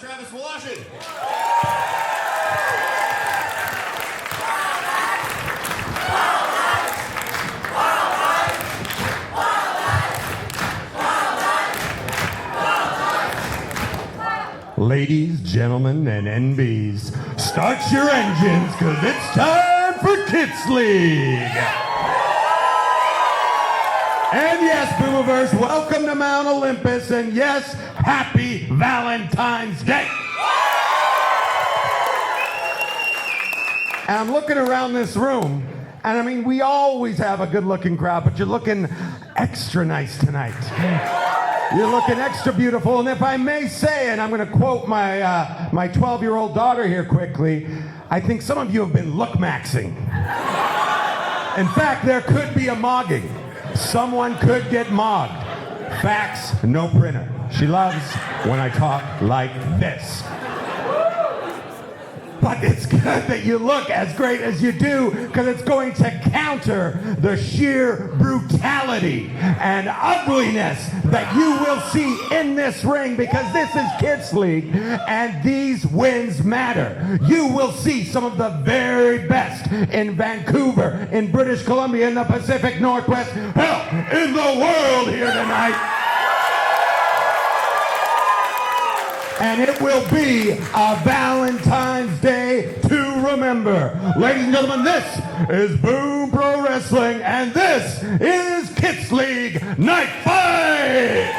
Travis Washington. Ladies, gentlemen, and NBs, start your engines, because it's time for Kids League. And yes, Boomiverse, welcome to Mount Olympus, and yes, happy Valentine's Day. And I'm looking around this room, and I mean, we always have a good-looking crowd, but you're looking extra nice tonight. You're looking extra beautiful, and if I may say, and I'm going to quote my 12-year-old daughter here quickly, I think some of you have been look-maxing. In fact, there could be a mogging. Someone could get mogged. Fax, no printer. She loves when I talk like this. But it's good that you look as great as you do, because it's going to counter the sheer brutality and ugliness that you will see in this ring, because this is Kids League and these wins matter. You will see some of the very best in Vancouver, in British Columbia, in the Pacific Northwest, hell, in the world here tonight. And it will be a Valentine's Day to remember. Ladies and gentlemen, this is Boom Pro Wrestling, and this is Kids League Night Fight!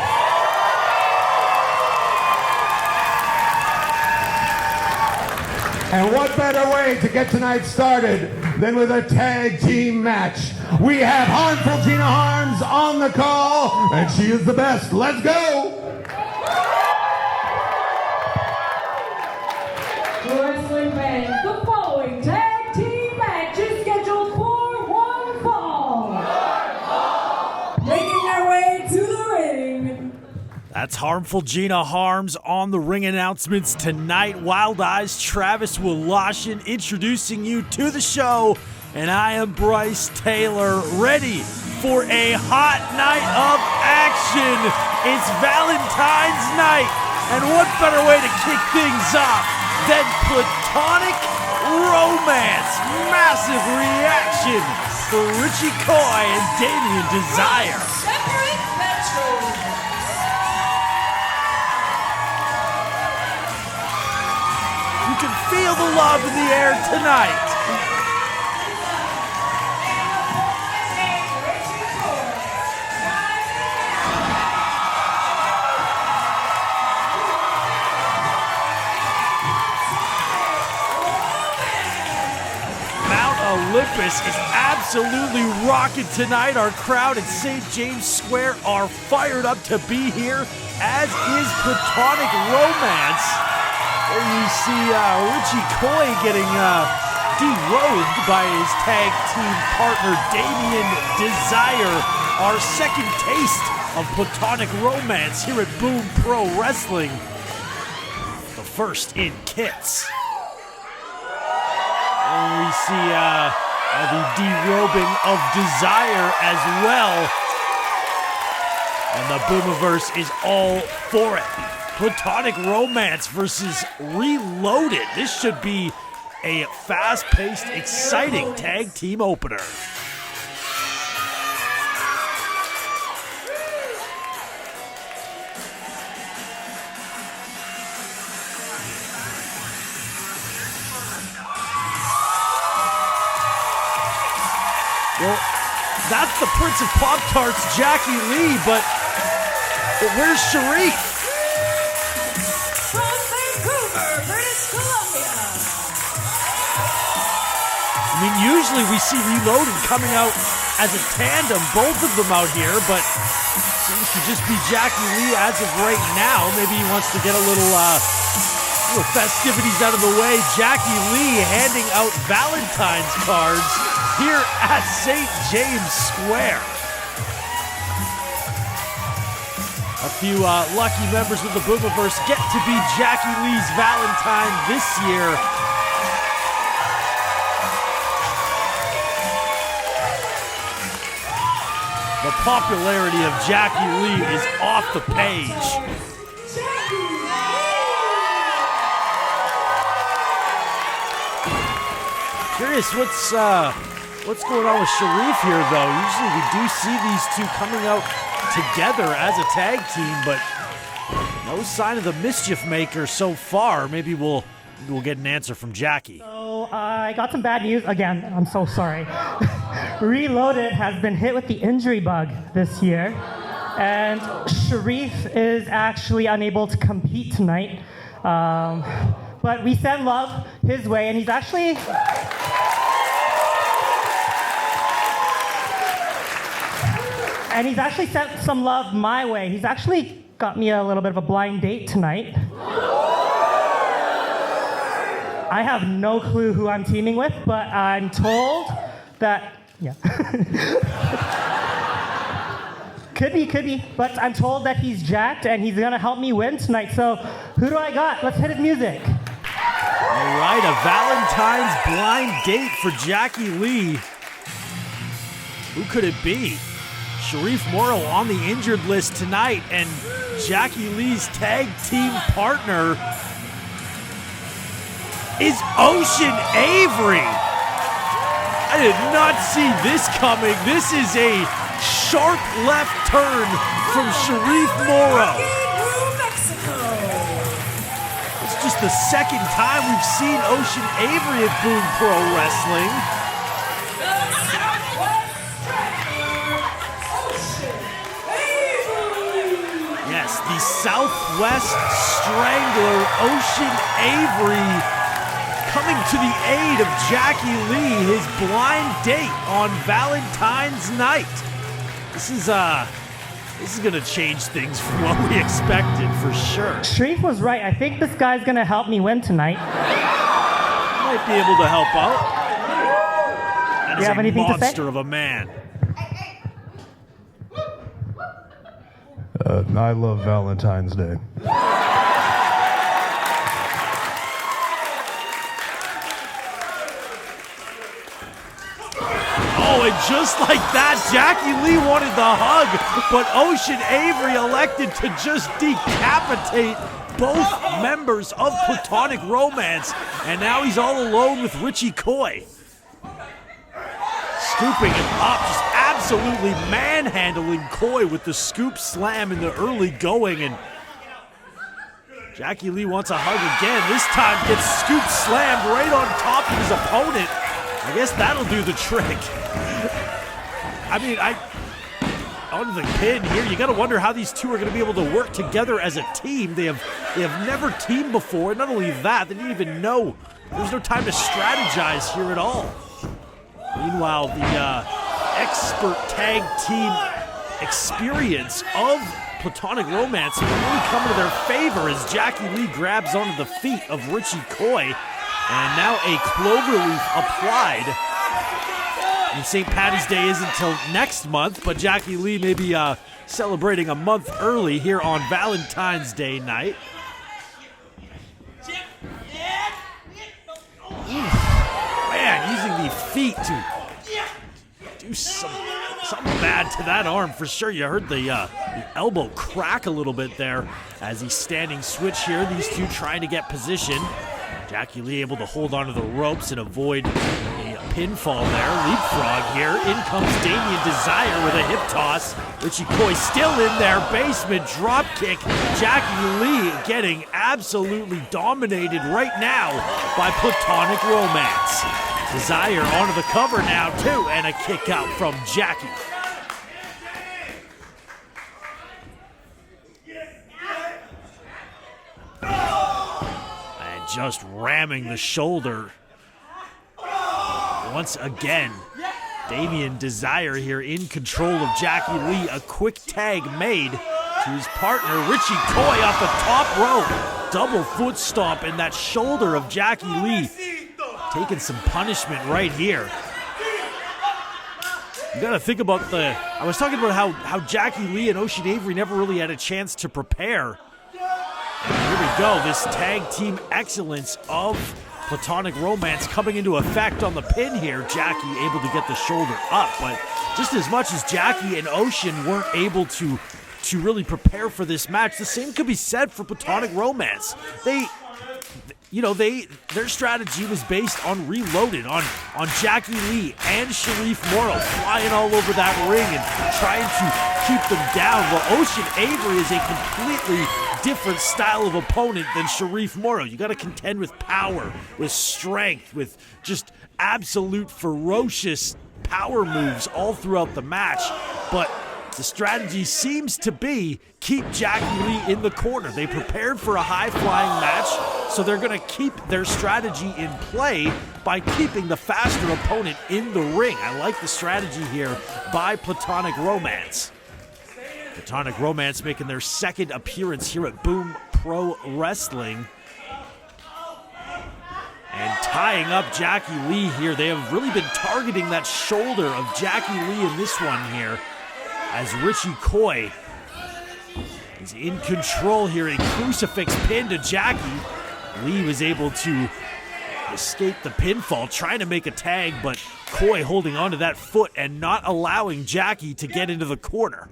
And what better way to get tonight started than with a tag team match? We have Harmful Gina Harms on the call, and she is the best. Let's go! Wrestling fans, the following tag team match is scheduled for one fall. Making their way to the ring. That's Harmful Gina Harms on the ring announcements tonight. Wild Eyes Travis Woloshyn introducing you to the show. And I am Bryce Taylor, ready for a hot night of action. It's Valentine's night. And what better way to kick things off than Platonic Romance? Massive reaction for Rishi and Damien Desire. Separate Metros. You can feel the love in the air tonight. Olympus is absolutely rocking tonight. Our crowd at St. James Square are fired up to be here, as is Platonic Romance. There you see Rishi getting derobed by his tag team partner Damien Desire. Our second taste of Platonic Romance here at Boom Pro Wrestling. The first in kits. And we see the derobing of Desire as well. And the Boomiverse is all for it. Platonic Romance versus Reloaded. This should be a fast-paced, exciting tag team opener. Well, that's the Prince of Pop-Tarts, Jacky Lee, but where's Sharif? From Vancouver, British Columbia. I mean, usually we see Reloaded coming out as a tandem, both of them out here, but seems to just be Jacky Lee as of right now. Maybe he wants to get a little festivities out of the way. Jacky Lee handing out Valentine's cards here at St. James Square. A few lucky members of the Boomiverse get to be Jacky Lee's Valentine this year. The popularity of Jacky Lee is off the page. curious what's going on with Sharif here, though. Usually we do see these two coming out together as a tag team, but no sign of the mischief maker so far. Maybe we'll get an answer from Jacky. So I got some bad news again. I'm so sorry. Reloaded has been hit with the injury bug this year, and Sharif is actually unable to compete tonight. But we send love his way, and he's actually... And he's actually sent some love my way. He's actually got me a little bit of a blind date tonight. I have no clue who I'm teaming with, but I'm told that... Yeah. Could be, but I'm told that he's jacked and he's gonna help me win tonight. So who do I got? Let's hit his music. All right, a Valentine's blind date for Jacky Lee. Who could it be? Sharif Morrow on the injured list tonight, and Jacky Lee's tag team partner is Ocean Avery. I did not see this coming. This is a sharp left turn from Sharif Morrow. It's just the second time we've seen Ocean Avery at Boom Pro Wrestling. Yes, the Southwest Strangler, Ocean Avery, coming to the aid of Jacky Lee, his blind date on Valentine's night. This is gonna change things from what we expected for sure. Sharif was right. I think this guy's gonna help me win tonight. Might be able to help out. That is have a anything to say? monster of a man. I love Valentine's Day. Oh, and just like that, Jacky Lee wanted the hug, but Ocean Avery elected to just decapitate both members of Platonic Romance, and now he's all alone with Richie Coy. Scooping him up, just absolutely manhandling Coy with the scoop slam in the early going, and Jacky Lee wants a hug again. This time gets scoop slammed right on top of his opponent. I guess that'll do the trick. I mean, on the pin here, you got to wonder how these two are going to be able to work together as a team. They have never teamed before. Not only that, they didn't even know. There's no time to strategize here at all. Meanwhile, the expert tag team experience of Platonic Romance really coming to their favor as Jacky Lee grabs onto the feet of Richie Coy, and now a cloverleaf applied. And St. Paddy's Day isn't until next month, but Jacky Lee may be celebrating a month early here on Valentine's Day night. Man, using the feet to do something bad to that arm for sure. You heard the elbow crack a little bit there as he's standing switch here. These two trying to get position. Jacky Lee able to hold onto the ropes and avoid a pinfall there. Leapfrog here. In comes Damien Desire with a hip toss. Richie Coy still in there. Basement drop kick. Jacky Lee getting absolutely dominated right now by Platonic Romance. Desire onto the cover now too, and a kick out from Jacky. And just ramming the shoulder once again. Damien Desire here in control of Jacky Lee. A quick tag made to his partner, Richie Coy, off the top rope. Double foot stomp in that shoulder of Jacky Lee. Taking some punishment right here. You gotta think about I was talking about how Jacky Lee and Ocean Avery never really had a chance to prepare. And here we go, this tag team excellence of Platonic Romance coming into effect on the pin here. Jacky able to get the shoulder up, but just as much as Jacky and Ocean weren't able to really prepare for this match, the same could be said for Platonic Romance. you know, their strategy was based on reloaded, on Jacky Lee and Sharif Morrow flying all over that ring and trying to keep them down. Well, Ocean Avery is a completely different style of opponent than Sharif Morrow. You got to contend with power, with strength, with just absolute ferocious power moves all throughout the match. But the strategy seems to be keep Jacky Lee in the corner. They prepared for a high-flying match, so they're going to keep their strategy in play by keeping the faster opponent in the ring. I like the strategy here by Platonic Romance. Platonic Romance making their second appearance here at Boom Pro Wrestling. And tying up Jacky Lee here. They have really been targeting that shoulder of Jacky Lee in this one here, as Rishi Koi is in control here. A crucifix pin to Jacky. Lee was able to escape the pinfall, trying to make a tag, but Koi holding onto that foot and not allowing Jacky to get into the corner.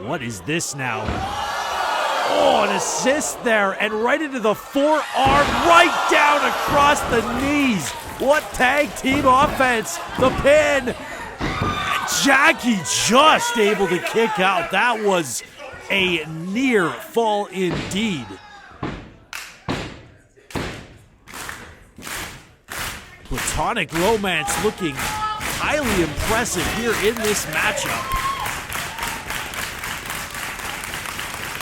What is this now? Oh, an assist there, and right into the forearm, right down across the knees. What tag team offense? The pin. Jacky just able to kick out. That was a near fall indeed. Platonic Romance looking highly impressive here in this matchup.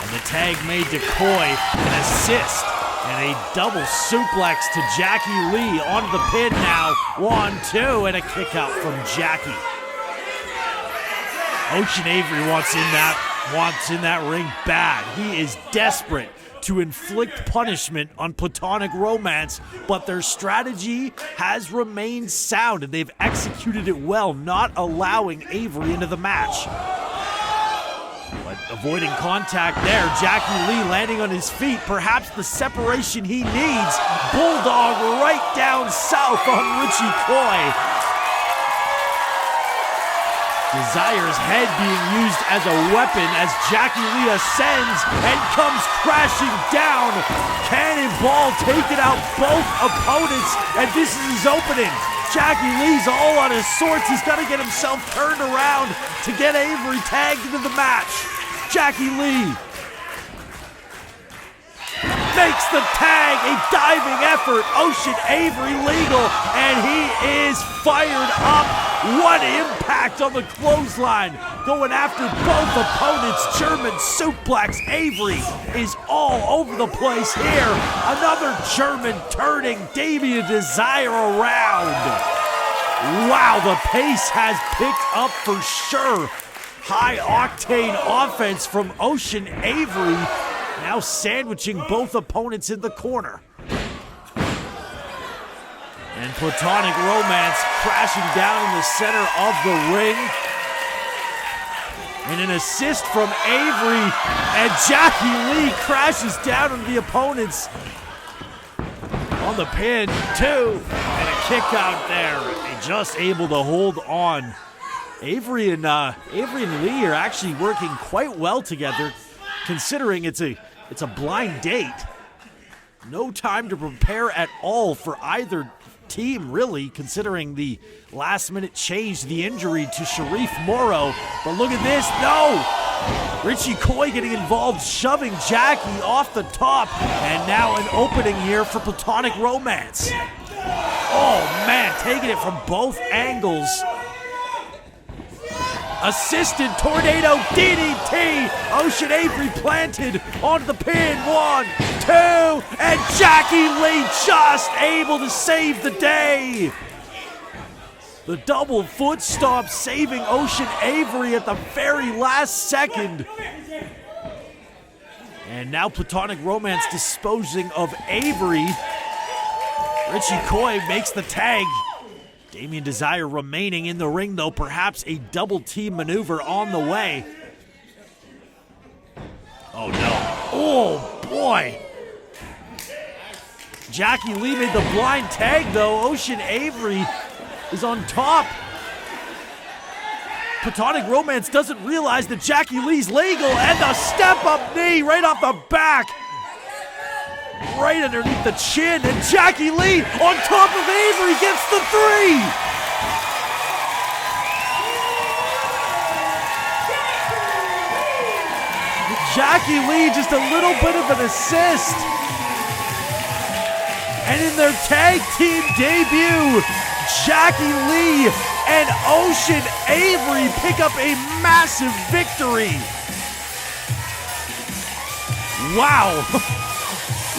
And the tag made to Koi, an assist, and a double suplex to Jacky Lee onto the pin now. 1, 2, and a kick out from Jacky. Ocean Avery wants in that ring bad. He is desperate to inflict punishment on Platonic Romance, but their strategy has remained sound, and they've executed it well, not allowing Avery into the match. But avoiding contact there, Jacky Lee landing on his feet, perhaps the separation he needs. Bulldog right down south on Rishi Koi. Desire's head being used as a weapon as Jacky Lee ascends and comes crashing down. Cannonball taking out both opponents, and this is his opening. Jacky Lee's all out of sorts. He's got to get himself turned around to get Avery tagged into the match. Jacky Lee makes the tag, a diving effort. Ocean Avery legal, and he is fired up. What impact on the clothesline, going after both opponents. German suplex. Avery is all over the place here. Another German turning Damien Desire around. Wow, the pace has picked up for sure. High octane offense from Ocean Avery, now sandwiching both opponents in the corner. And Platonic Romance crashing down in the center of the ring. And an assist from Avery, and Jacky Lee crashes down on the opponents on the pin. 2, and a kick out there. And just able to hold on. Avery and Lee are actually working quite well together, considering it's a blind date. No time to prepare at all for either team, really, considering the last-minute change, the injury to Sharif Morrow. But look at this, no! Rishi Koi getting involved, shoving Jacky off the top, and now an opening here for Platonic Romance. Oh man, taking it from both angles. Assisted tornado DDT. Ocean Avery planted onto the pin. 1, 2, and Jacky Lee just able to save the day. The double foot stomp saving Ocean Avery at the very last second. And now Platonic Romance disposing of Avery. Rishi Koi makes the tag. Damien Desire remaining in the ring, though, perhaps a double team maneuver on the way. Oh no. Oh boy. Jacky Lee made the blind tag, though. Ocean Avery is on top. Platonic Romance doesn't realize that Jacky Lee's legal, and the step-up knee right off the back. right underneath the chin, and Jacky Lee on top of Avery gets the 3. Jacky Lee just a little bit of an assist. And in their tag team debut, Jacky Lee and Ocean Avery pick up a massive victory. Wow,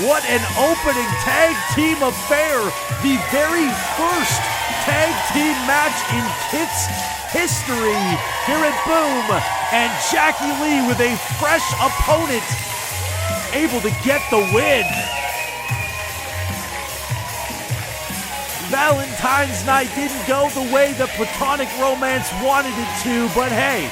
what an opening tag team affair. The very first tag team match in Kit's history here at Boom. And Jacky Lee with a fresh opponent able to get the win. Valentine's night didn't go the way the Platonic romance wanted it to, but hey,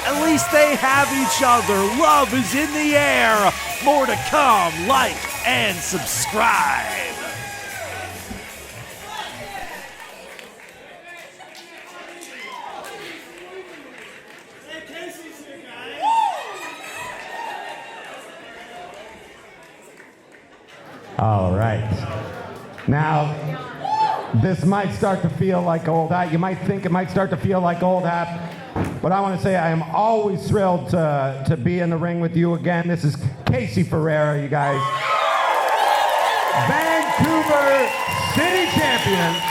at least they have each other. Love is in the air. More to come. Like and subscribe. All right. Now, this might start to feel like old hat. You might think it might start to feel like old hat. But I want to say I am always thrilled to be in the ring with you again. This is Casey Ferreira, you guys. Vancouver City Champion.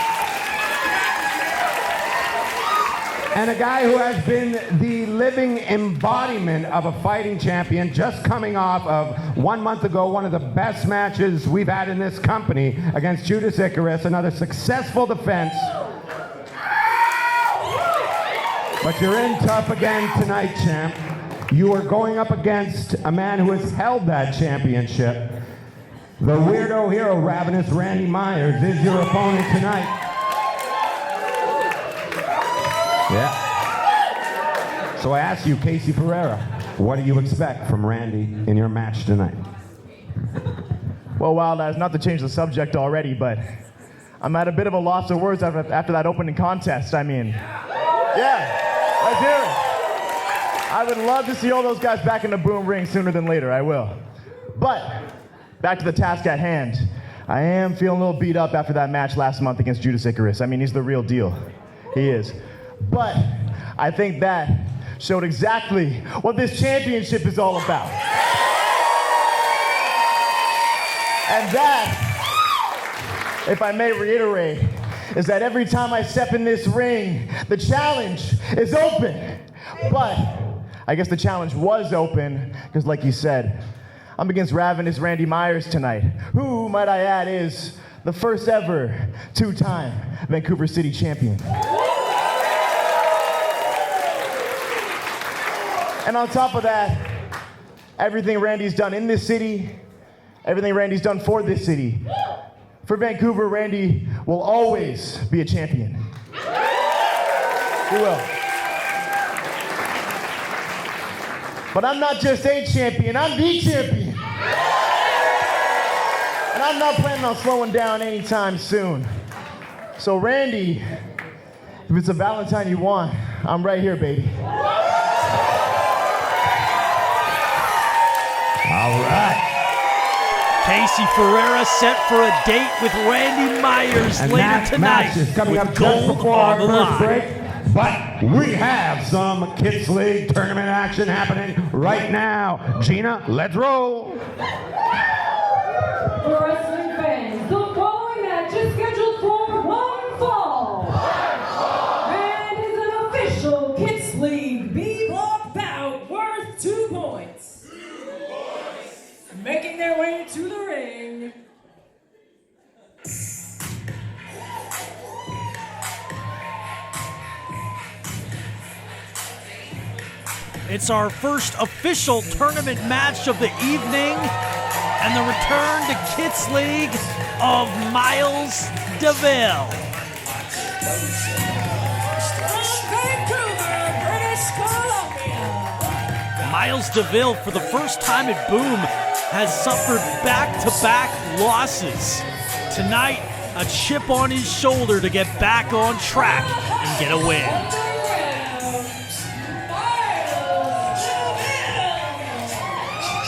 And a guy who has been the living embodiment of a fighting champion, just coming off of 1 month ago, one of the best matches we've had in this company against Judas Icarus, another successful defense. But you're in tough again tonight, champ. You are going up against a man who has held that championship. The weirdo hero, Ravenous Randy Myers, is your opponent tonight. Yeah. So I ask you, Casey Ferreira, what do you expect from Randy in your match tonight? Well, Wild Eyes, not to change the subject already, but I'm at a bit of a loss of words after that opening contest. I mean, yeah, let's hear it. I would love to see all those guys back in the Boom ring sooner than later, I will. But, back to the task at hand. I am feeling a little beat up after that match last month against Judas Icarus. I mean, he's the real deal. He is. But I think that showed exactly what this championship is all about. And that, if I may reiterate, is that every time I step in this ring, the challenge is open. But I guess the challenge was open, because like you said, I'm against Ravenous Randy Myers tonight, who, might I add, is the first ever two-time Vancouver City Champion. And on top of that, everything Randy's done in this city, everything Randy's done for this city, for Vancouver, Randy will always be a champion. He will. But I'm not just a champion, I'm the champion. And I'm not planning on slowing down anytime soon. So Randy, if it's a Valentine you want, I'm right here, baby. All right. Casey Ferreira set for a date with Randy Myers And later that tonight match is coming with up just gold before on our the first line. break. But we have some Kids League tournament action happening right now. Gina, let's roll. For wrestling fans, the following match is scheduled for one fall. And is an official Kids League B-block bout worth 2 points. Making their way to the ring. It's our first official tournament match of the evening, and the return to Kits League of Miles Deville. From Vancouver, British Columbia. Miles Deville, for the first time at Boom, has suffered back-to-back losses. Tonight, a chip on his shoulder to get back on track and get a win.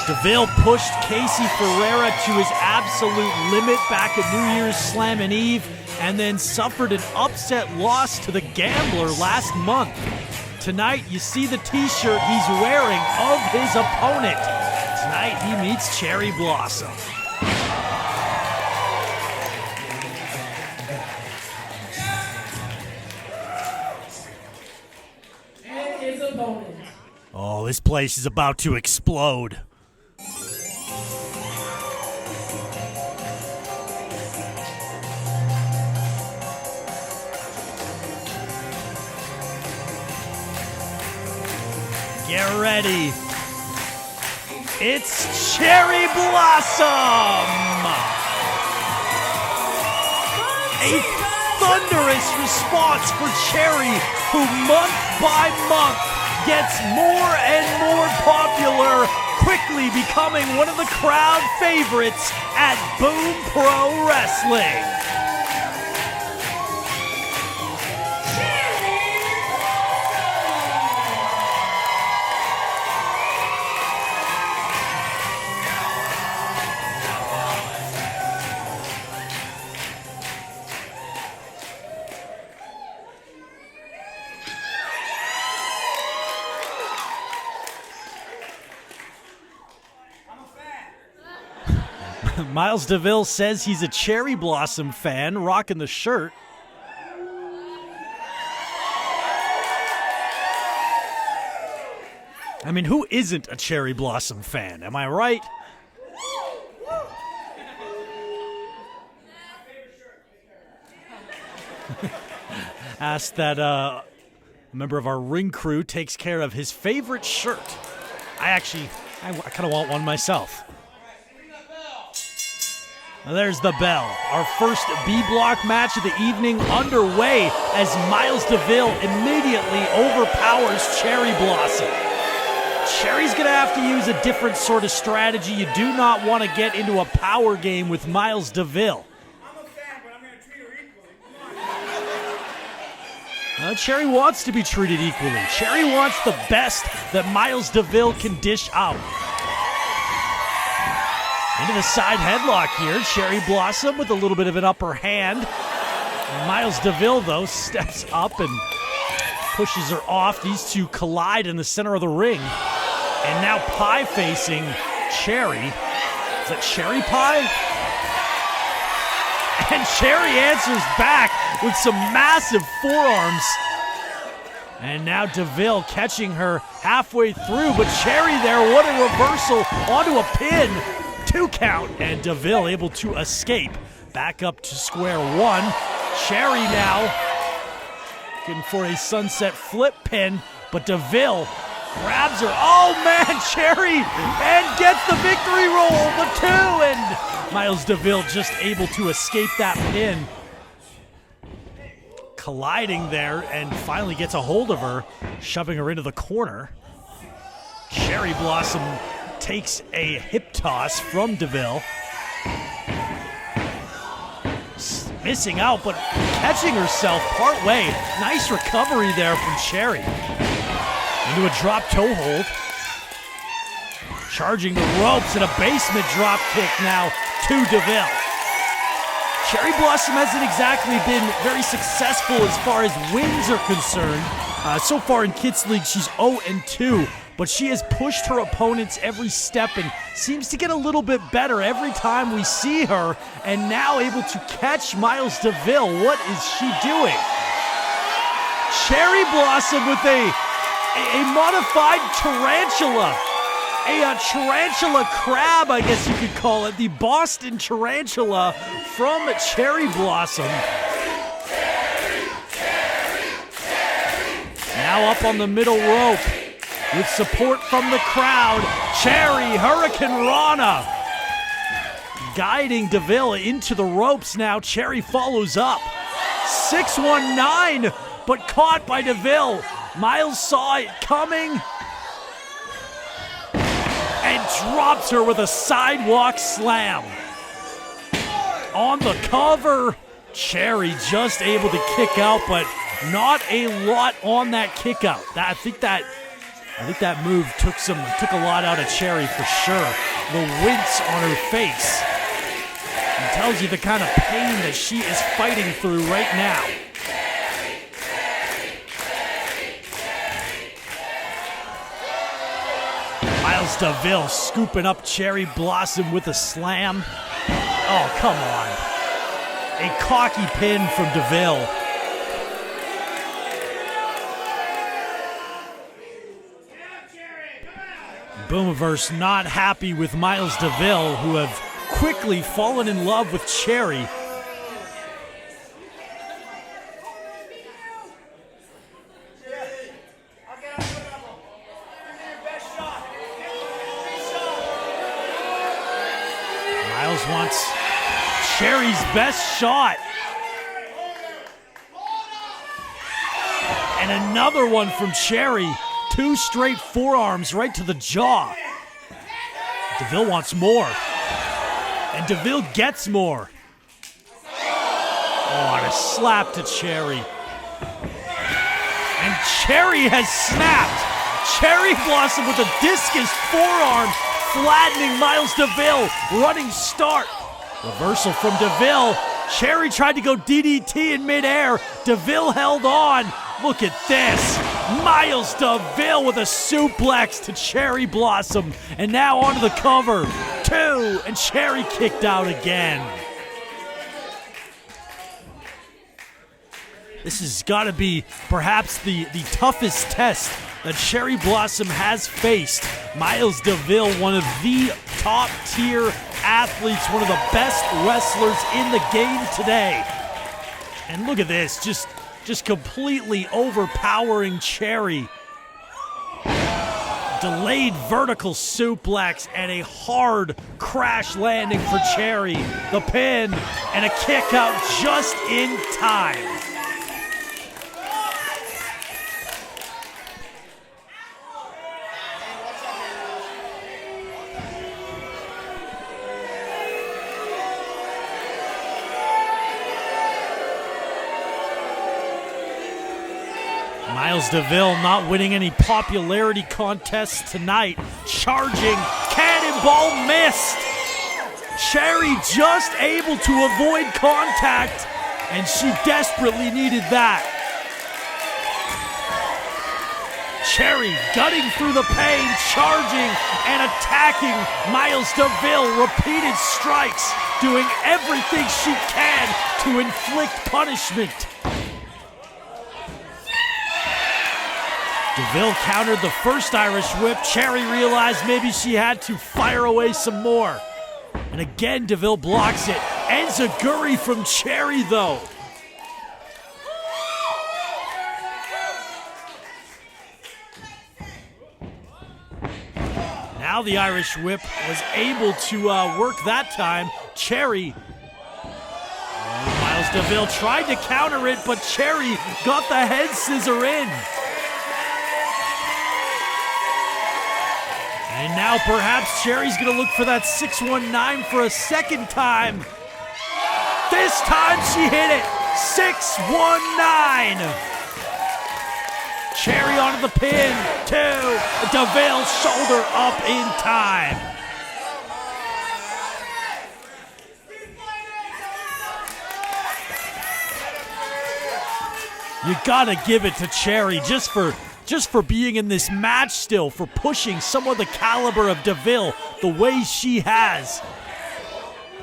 Deville pushed Casey Ferreira to his absolute limit back at New Year's Slammin' Eve and then suffered an upset loss to the Gambler last month. Tonight, you see the t-shirt he's wearing of his opponent. Tonight, he meets Cherry Blossom. And his opponent. Oh, this place is about to explode. Get ready. It's Cherry Blossom! A thunderous response for Cherry, who month by month gets more and more popular, quickly becoming one of the crowd favorites at Boom Pro Wrestling. Miles Deville says he's a Cherry Blossom fan, rocking the shirt. I mean, who isn't a Cherry Blossom fan? Am I right? Asked that a member of our ring crew takes care of his favorite shirt. I kind of want one myself. There's the bell. Our first B-block match of the evening underway as Miles Deville immediately overpowers Cherry Blossom. Cherry's going to have to use a different sort of strategy. You do not want to get into a power game with Miles Deville. I'm a fan, but I'm going to treat her equally. Come on. Cherry wants to be treated equally. Cherry wants the best that Miles Deville can dish out. Into the side headlock here. Cherry Blossom with a little bit of an upper hand. Miles Deville, though, steps up and pushes her off. These two collide in the center of the ring. And now Pie facing Cherry. Is that Cherry Pie? And Cherry answers back with some massive forearms. And now Deville catching her halfway through, but Cherry there, what a reversal onto a pin. 2 count, and Deville able to escape. Back up to square one. Cherry now looking for a sunset flip pin, but Deville grabs her. Oh man, Cherry, and gets the victory roll, the 2, and Miles Deville just able to escape that pin. Colliding there, and finally gets a hold of her, shoving her into the corner. Cherry Blossom takes a hip toss from Deville. Missing out, but catching herself part way. Nice recovery there from Cherry. Into a drop toe hold. Charging the ropes and a basement drop kick now to Deville. Cherry Blossom hasn't exactly been very successful as far as wins are concerned. So far in Kids League, she's 0-2. But she has pushed her opponents every step and seems to get a little bit better every time we see her, and now able to catch Miles Deville. What is she doing? Cherry Blossom with a modified tarantula. A tarantula crab, I guess you could call it. The Boston Tarantula from Cherry Blossom. Now up on the middle rope. With support from the crowd, Cherry Hurricane Rana guiding Deville into the ropes now. Cherry follows up. 619, but caught by Deville. Miles saw it coming and drops her with a sidewalk slam. On the cover, Cherry just able to kick out, but not a lot on that kick out. I think that I think that move took a lot out of Cherry for sure. The wince on her face. It tells you the kind of pain that she is fighting through right now. Miles Deville scooping up Cherry Blossom with a slam. Oh, come on. A cocky pin from Deville. Boomiverse not happy with Miles Deville, who have quickly fallen in love with Cherry. Miles wants Cherry's best shot. And another one from Cherry. 2 straight forearms right to the jaw. Deville wants more. And Deville gets more. Oh, and a slap to Cherry. And Cherry has snapped. Cherry Blossom with a discus forearm, flattening Miles Deville. Running start. Reversal from Deville. Cherry tried to go DDT in midair. Deville held on. Look at this. Miles Deville with a suplex to Cherry Blossom. And now onto the cover. 2, and Cherry kicked out again. This has got to be perhaps the toughest test that Cherry Blossom has faced. Miles Deville, one of the top tier athletes, one of the best wrestlers in the game today. And look at this, just completely overpowering Cherry. Delayed vertical suplex and a hard crash landing for Cherry. The pin and a kick out just in time. Miles Deville not winning any popularity contests tonight. Charging, cannonball missed. Cherry just able to avoid contact, and she desperately needed that. Cherry gutting through the pain, charging and attacking Miles Deville. Repeated strikes, doing everything she can to inflict punishment. Deville countered the first Irish whip. Cherry realized maybe she had to fire away some more. And again, Deville blocks it. Enziguri from Cherry, though. Now the Irish whip was able to work that time. Cherry. Miles Deville tried to counter it, but Cherry got the head scissor in. And now perhaps Cherry's going to look for that 619 for a second time. This time she hit it. 619. Cherry onto the pin. 2. Deville shoulder up in time. You got to give it to Cherry just for being in this match still, for pushing someone the caliber of Deville the way she has.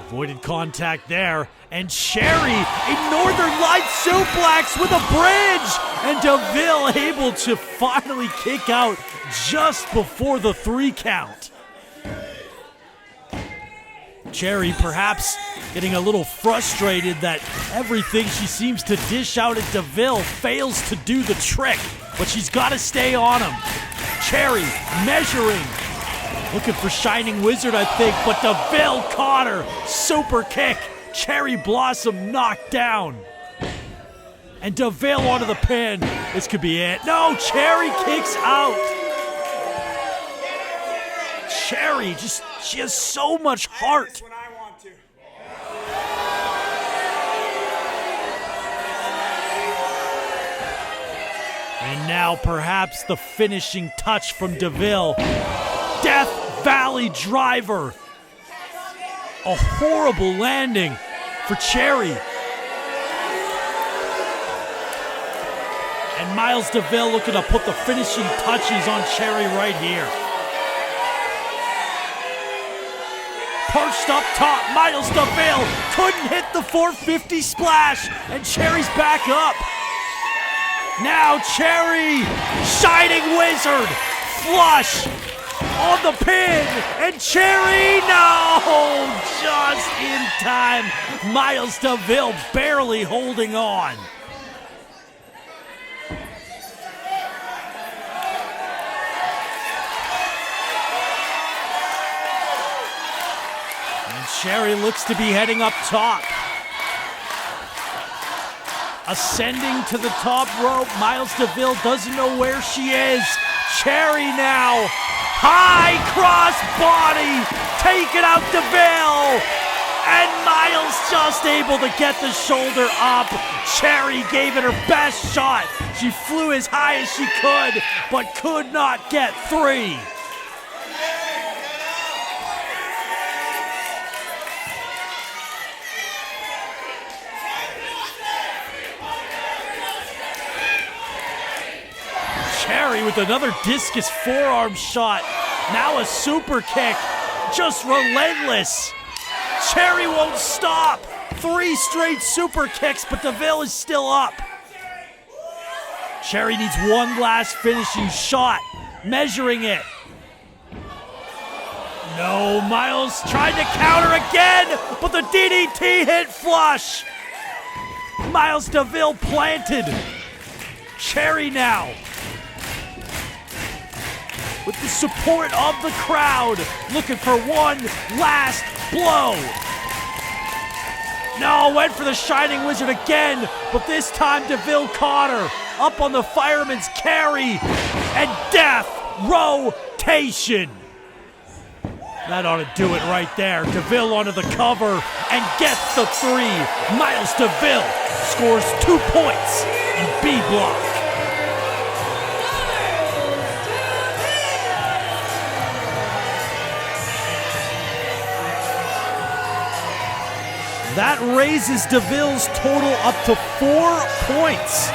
Avoided contact there, and Cherry, a Northern Light suplex with a bridge, and Deville able to finally kick out just before the 3 count. Cherry perhaps getting a little frustrated that everything she seems to dish out at Deville fails to do the trick. But she's got to stay on him. Cherry measuring. Looking for Shining Wizard, I think, but Deville caught her. Super kick. Cherry Blossom knocked down. And Deville onto the pin. This could be it. No, Cherry kicks out. Cherry, she has so much heart. When I want to. And now perhaps the finishing touch from Deville. Death Valley driver. A horrible landing for Cherry. And Miles Deville looking to put the finishing touches on Cherry right here. Perched up top, Miles Deville couldn't hit the 450 splash, and Cherry's back up. Now Cherry, Shining Wizard, flush on the pin, and Cherry, no, just in time. Miles Deville barely holding on. And Cherry looks to be heading up top. Ascending to the top rope, Miles Deville doesn't know where she is. Cherry now, high cross body, taking out Deville. And Miles just able to get the shoulder up. Cherry gave it her best shot. She flew as high as she could, but could not get 3. Cherry with another discus forearm shot. Now a super kick. Just relentless. Cherry won't stop. 3 straight super kicks, but Deville is still up. Cherry needs one last finishing shot. Measuring it. No, Miles tried to counter again, but the DDT hit flush. Miles Deville planted. Cherry now, with the support of the crowd, looking for one last blow. No, went for the Shining Wizard again, but this time Deville caught her. Up on the fireman's carry, and death rotation. That ought to do it right there. Deville onto the cover and gets the 3. Miles Deville scores 2 points in B block. That raises Deville's total up to 4 points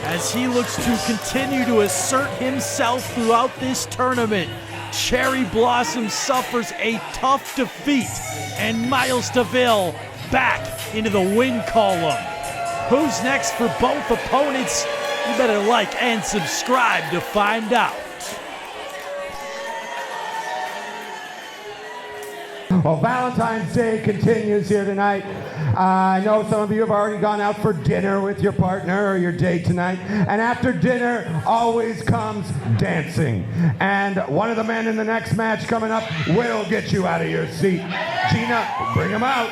as he looks to continue to assert himself throughout this tournament. Cherry Blossom suffers a tough defeat, and Miles Deville back into the win column. Who's next for both opponents? You better like and subscribe to find out. Well, Valentine's Day continues here tonight. I know some of you have already gone out for dinner with your partner or your date tonight. And after dinner always comes dancing. And one of the men in the next match coming up will get you out of your seat. Gina, bring him out.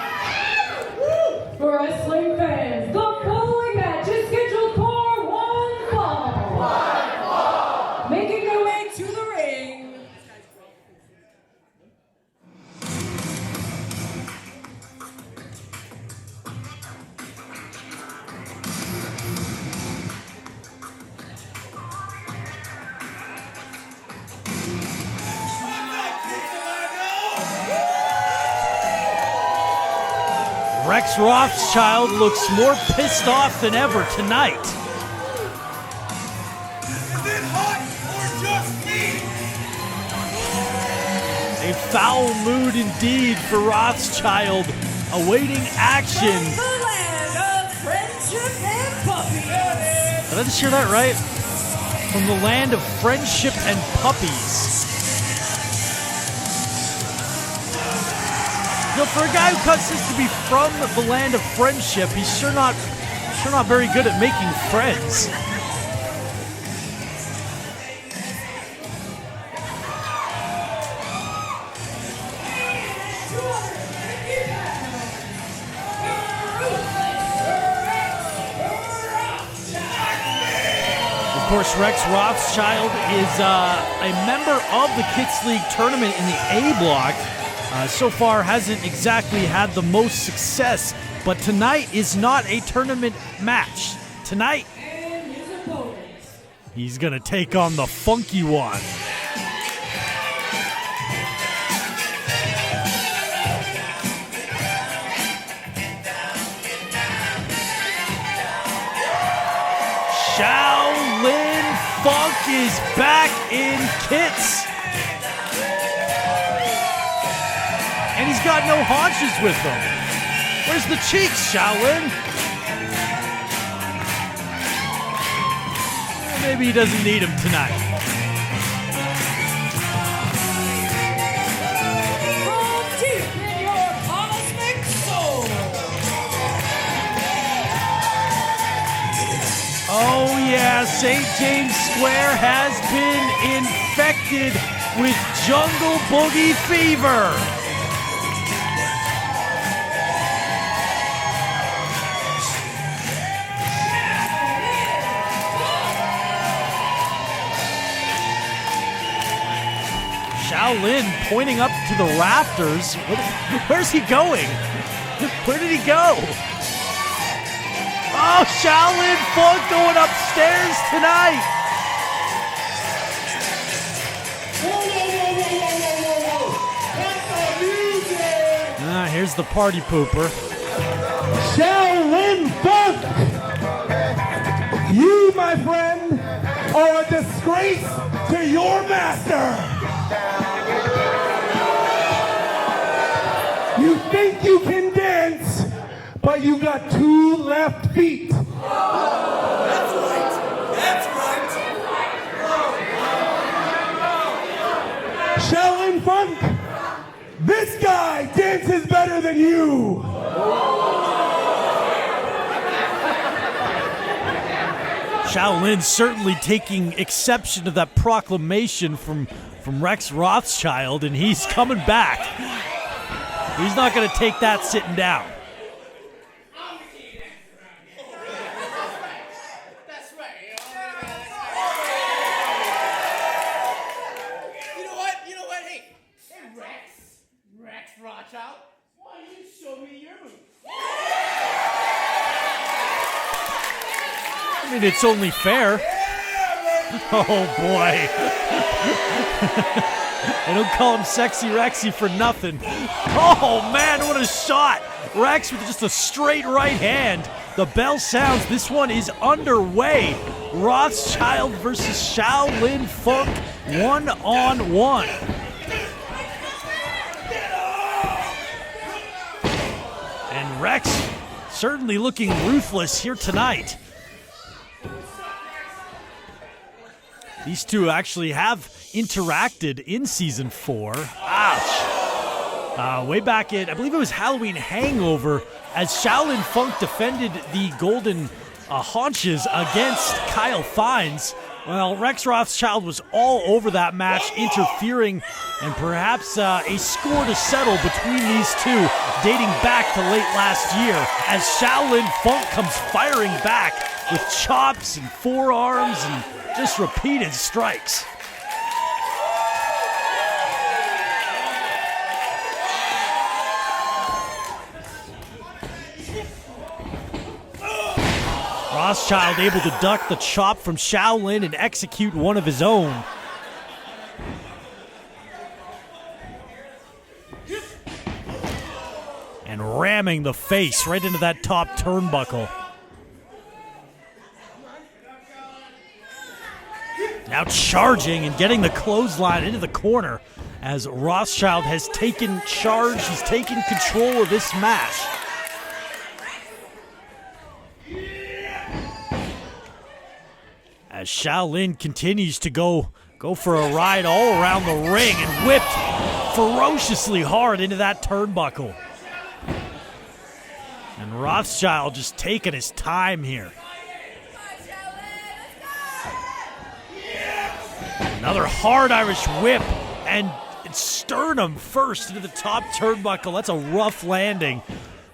For wrestling fans, the following match is scheduled for one fall. Making their way to the ring. Rex Rothschild looks more pissed off than ever tonight. Is it hot or just me? A foul mood indeed for Rothschild, awaiting action. From the land of friendship and puppies. Did I just hear that right? From the land of friendship and puppies. You know, for a guy who consists to be from the land of friendship, he's sure not very good at making friends. Of course, Rex Rothschild is a member of the Kids League tournament in the A block. So far hasn't exactly had the most success, but tonight is not a tournament match. Tonight He's going to take on the funky one. Shaolin Funk is back in kits. And he's got no haunches with him. Where's the cheeks, Shaolin? Maybe he doesn't need him tonight. From deep in your cosmic soul. Oh yeah, St. James Square has been infected with Jungle Boogie fever. Shaolin pointing up to the rafters. Where's he going? Where did he go? Oh, Shaolin Funk going upstairs tonight. Here's the party pooper. Shaolin Funk! You, my friend, are a disgrace to your master! You think you can dance, but you got two left feet. That's right. That's right. Shaolin Funk, this guy dances better than you. Shaolin certainly taking exception to that proclamation from Rex Rothschild, and he's coming back. He's not going to take that sitting down. That's right. You know what? Hey, Rex Rothschild, why don't you show me your move? I mean, it's only fair. Oh, boy. They don't call him Sexy Rexy for nothing. Oh, man, what a shot. Rex with just a straight right hand. The bell sounds. This one is underway. Rothschild versus Shaolin Funk, 1-on-1. And Rex certainly looking ruthless here tonight. These two actually have interacted in Season 4. Ouch. Way back in, I believe it was Halloween Hangover, as Shaolin Funk defended the golden haunches against Kyle Fines. Well, Rex Rothschild was all over that match, interfering, and perhaps a score to settle between these two, dating back to late last year, as Shaolin Funk comes firing back with chops and forearms and just repeated strikes. Rothschild able to duck the chop from Shaolin and execute one of his own. And ramming the face right into that top turnbuckle. Now charging and getting the clothesline into the corner as Rothschild has taken charge. He's taken control of this match. As Shaolin continues to go for a ride all around the ring and whipped ferociously hard into that turnbuckle. And Rothschild just taking his time here. Another hard Irish whip and sternum first into the top turnbuckle. That's a rough landing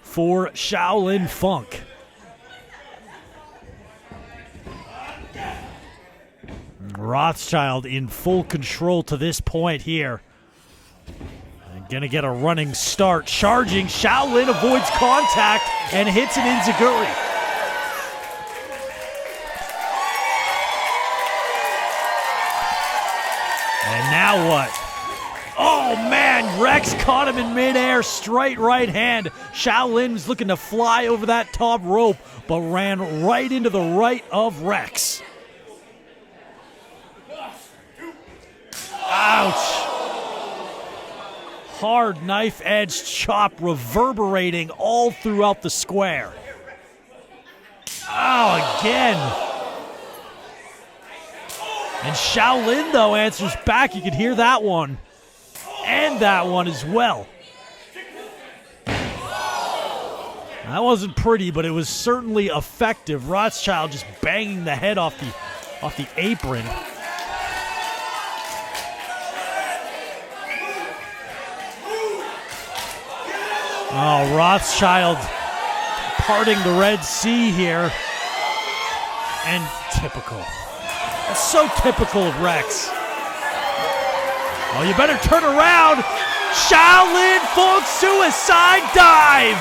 for Shaolin Funk. Rothschild in full control to this point here. And gonna get a running start. Charging, Shaolin avoids contact and hits an enziguri. Rex caught him in midair, straight right hand. Shaolin was looking to fly over that top rope, but ran right into the right of Rex. Ouch. Hard knife-edged chop reverberating all throughout the square. Oh, again. And Shaolin, though, answers back. You could hear that one. And that one as well. That wasn't pretty, but it was certainly effective. Rothschild just banging the head off the apron. Oh, Rothschild parting the Red Sea here. And typical. That's so typical of Rex. Oh, you better turn around. Shaolin Funk suicide dive.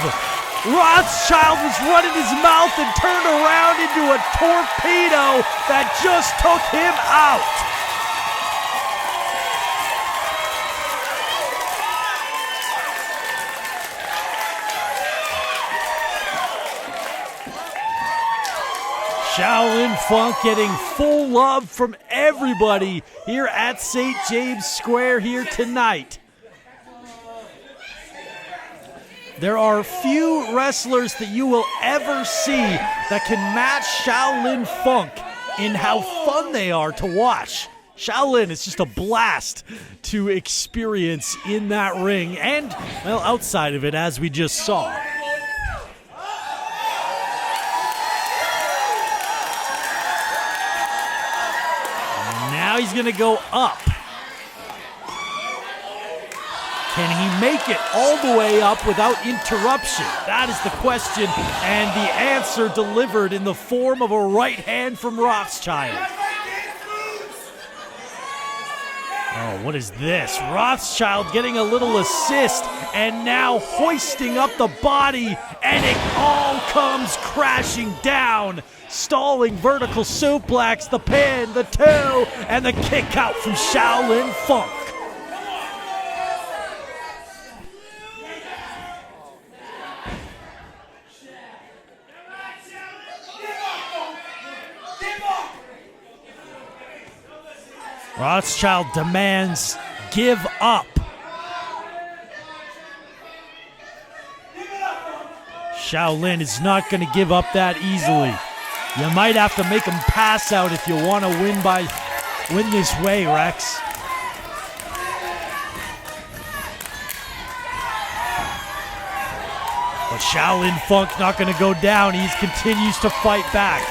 Rothschild was running his mouth and turned around into a torpedo that just took him out. Shaolin Funk getting full love from everybody here at St. James Square here tonight. There are few wrestlers that you will ever see that can match Shaolin Funk in how fun they are to watch. Shaolin is just a blast to experience in that ring and, well, outside of it, as we just saw. Now he's going to go up. Can he make it all the way up without interruption? That is the question, and the answer delivered in the form of a right hand from Rothschild. Oh, what is this? Rothschild getting a little assist, and now hoisting up the body, and it all comes crashing down. Stalling vertical suplex, the pin, the two, and the kick out from Shaolin Funk. Rothschild demands give up. Shaolin is not going to give up that easily. You might have to make him pass out if you want to win this way, Rex. But Shaolin Funk not going to go down. He continues to fight back.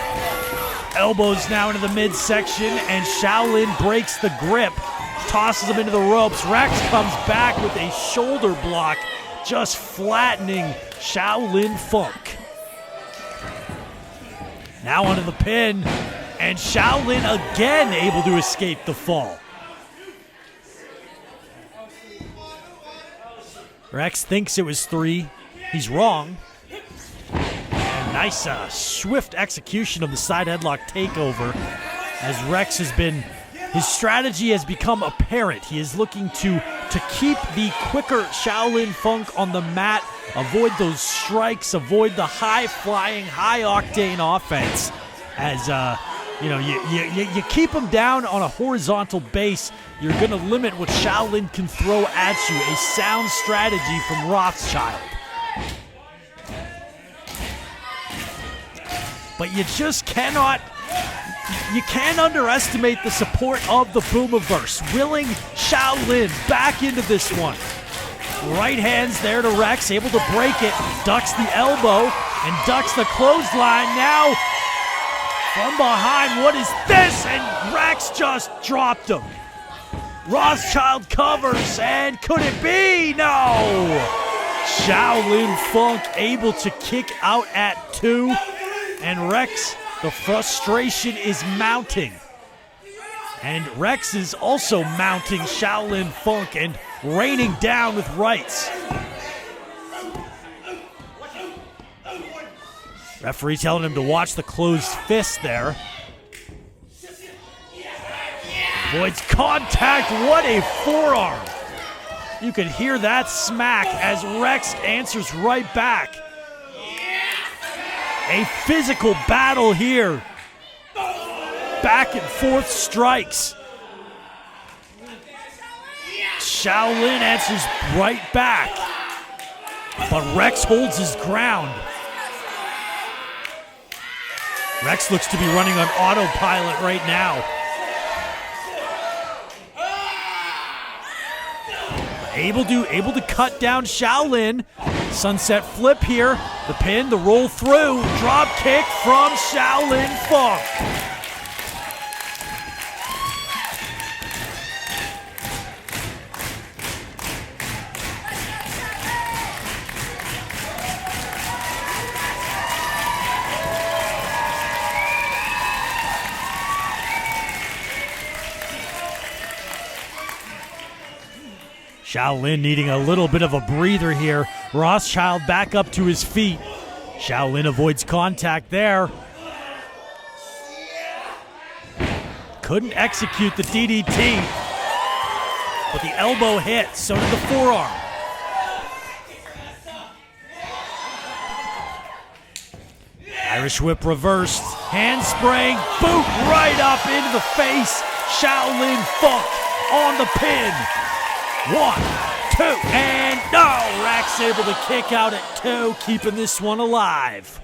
Elbows now into the midsection, and Shaolin breaks the grip, tosses him into the ropes. Rex comes back with a shoulder block, just flattening Shaolin Funk. Now onto the pin, and Shaolin again able to escape the fall. Rex thinks it was 3. He's wrong. And nice swift execution of the side headlock takeover as Rex his strategy has become apparent. He is looking to keep the quicker Shaolin Funk on the mat, avoid those strikes, avoid the high-flying, high-octane offense. As, you keep him down on a horizontal base, you're going to limit what Shaolin can throw at you. A sound strategy from Rothschild. But you just can't underestimate the support of the Boomiverse, willing Shaolin back into this one. Right hands there to Rex, able to break it, ducks the elbow, and ducks the clothesline. Now, from behind, what is this? And Rex just dropped him. Rothschild covers, and could it be? No! Shaolin Funk able to kick out at 2, and Rex, the frustration is mounting. And Rex is also mounting Shaolin Funk and raining down with rights. Referee telling him to watch the closed fist there. Avoids contact. What a forearm. You could hear that smack as Rex answers right back. A physical battle here. Back and forth strikes. Shaolin answers right back. But Rex holds his ground. Rex looks to be running on autopilot right now. Able to cut down Shaolin. Sunset flip here. The pin, the roll through. Drop kick from Shaolin Funk. Shaolin needing a little bit of a breather here. Rothschild back up to his feet. Shaolin avoids contact there. Couldn't execute the DDT. But the elbow hit, so did the forearm. Irish whip reversed. Handspring, boot right up into the face. Shaolin Funk on the pin. 1, 2, and no! Rex able to kick out at 2, keeping this one alive.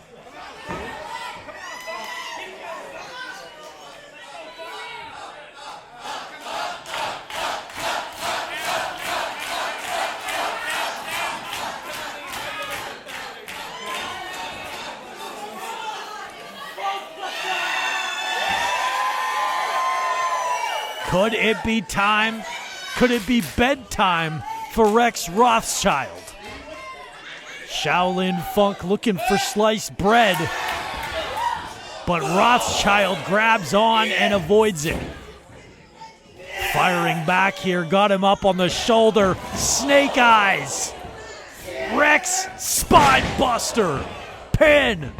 Could it be time? Could it be bedtime for Rex Rothschild? Shaolin Funk looking for sliced bread, but Rothschild grabs on and avoids it. Firing back here, got him up on the shoulder. Snake eyes. Rex spine buster. Pin.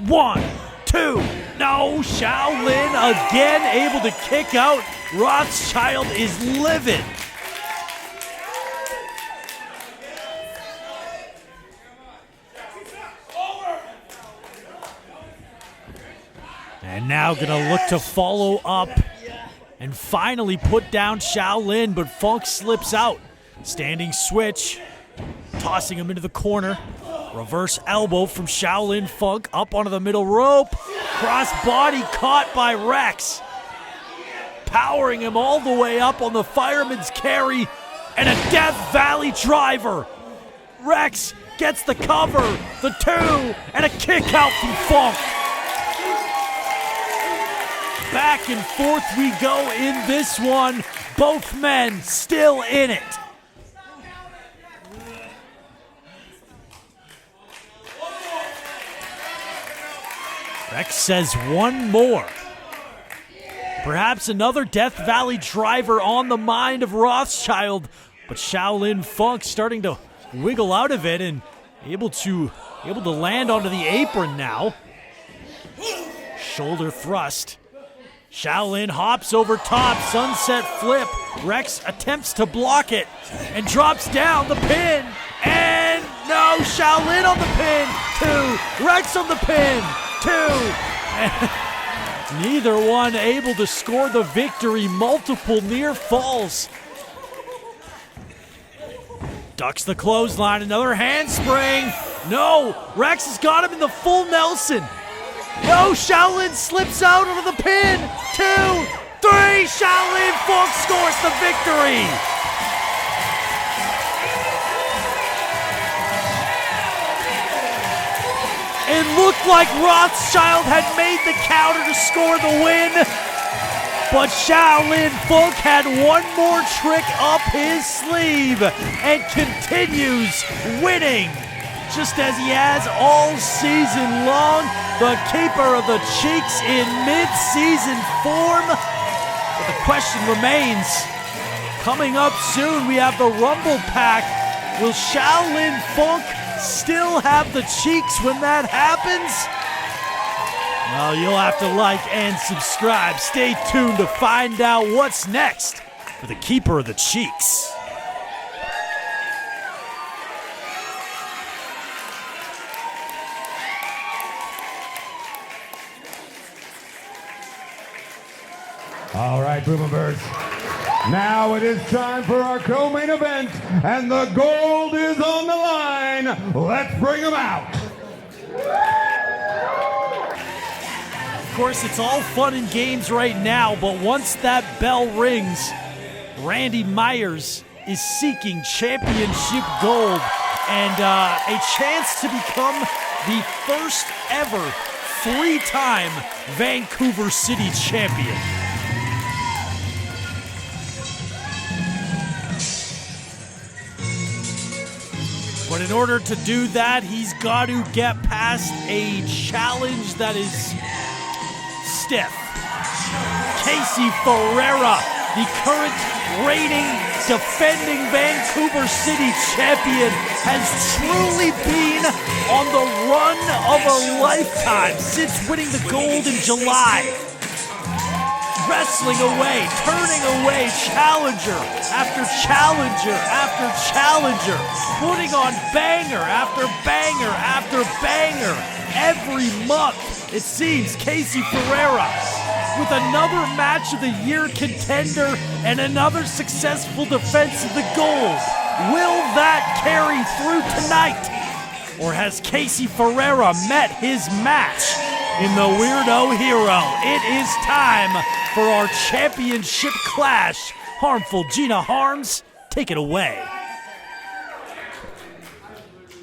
1, 2. No, Shaolin again able to kick out. Rothschild is livid. And now gonna look to follow up and finally put down Shaolin, but Funk slips out. Standing switch, tossing him into the corner. Reverse elbow from Shaolin Funk up onto the middle rope. Cross body caught by Rex. Powering him all the way up on the fireman's carry, and a Death Valley driver. Rex gets the cover, the 2, and a kick out from Funk. Back and forth we go in this one. Both men still in it. Rex says one more. Perhaps another Death Valley driver on the mind of Rothschild, but Shaolin Funk starting to wiggle out of it and able to land onto the apron now. Shoulder thrust. Shaolin hops over top, sunset flip. Rex attempts to block it and drops down the pin. And no, Shaolin on the pin. 2, Rex on the pin. 2. Neither one able to score the victory. Multiple near falls. Ducks the clothesline. Another handspring. No, Rex has got him in the full Nelson. No, Shaolin slips out onto the pin. 2, 3. Shaolin Funk scores the victory. It looked like Rothschild had made the counter to score the win, but Shaolin Funk had one more trick up his sleeve and continues winning, just as he has all season long. The keeper of the cheeks in mid-season form. But the question remains, coming up soon, we have the Rumble Pack. Will Shaolin Funk still have the cheeks when that happens? Well, you'll have to like and subscribe. Stay tuned to find out what's next for the keeper of the cheeks. right, Boomers. Now it is time for our co-main event, and the gold is on the line. Let's bring them out. Of course, it's all fun and games right now, but once that bell rings, Randy Myers is seeking championship gold and a chance to become the first ever three-time Vancouver City champion. But in order to do that, he's got to get past a challenge that is stiff. Casey Ferreira, the current reigning, defending Vancouver City champion, has truly been on the run of a lifetime since winning the gold in July. Wrestling away, turning away challenger after challenger after challenger, putting on banger after banger after banger every month. It seems Casey Ferreira with another match of the year contender and another successful defense of the gold. Will that carry through tonight? Or has Casey Ferreira met his match in the Weirdo Hero? It is time for our championship clash. Harmful Gina Harms, take it away.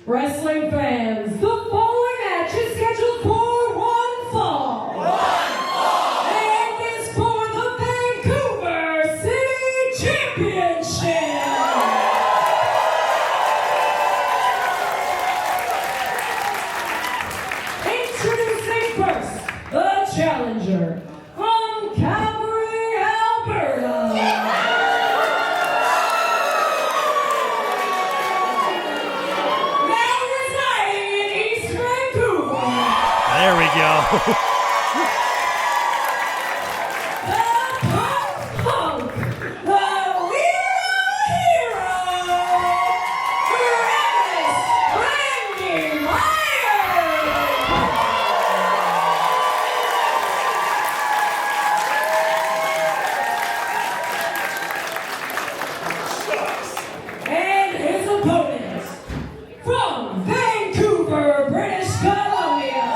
Wrestling fans, the following match is scheduled for one fall. And is for the Vancouver City Championship. Introducing first, the challenger from Calgary, Alberta. Now residing in East Vancouver. There we go. The punk, the Weirdo Hero, Randy Myers. And his opponent from Vancouver, British Columbia,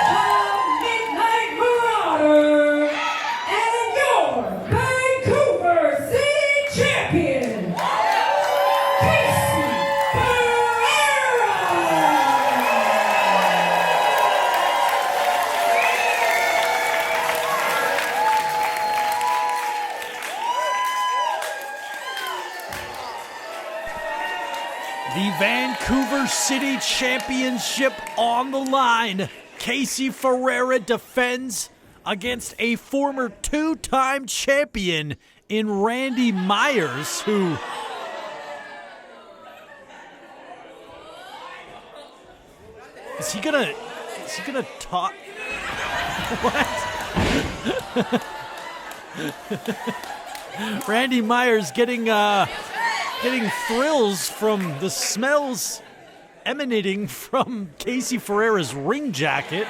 the Midnight Marauder, and your Vancouver City Champion, Casey Ferreira. The Vancouver City Championship on the line. Casey Ferreira defends against a former two-time champion in Randy Myers, who is he gonna talk? What? Randy Myers getting thrills from the smells emanating from Casey Ferreira's ring jacket.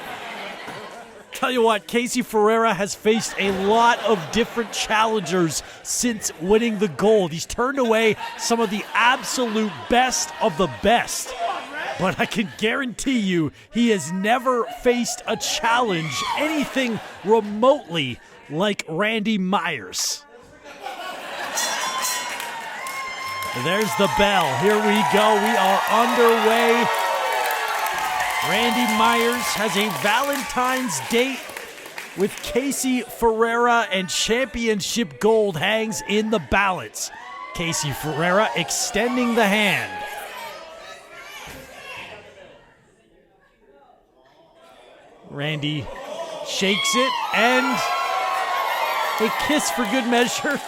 Tell you what, Casey Ferreira has faced a lot of different challengers since winning the gold. He's turned away some of the absolute best of the best. But I can guarantee you, he has never faced a challenge anything remotely like Randy Myers. There's the bell. Here we go. We are underway. Randy Myers has a Valentine's date with Casey Ferreira, and championship gold hangs in the balance. Casey Ferreira extending the hand. Randy shakes it, and a kiss for good measure.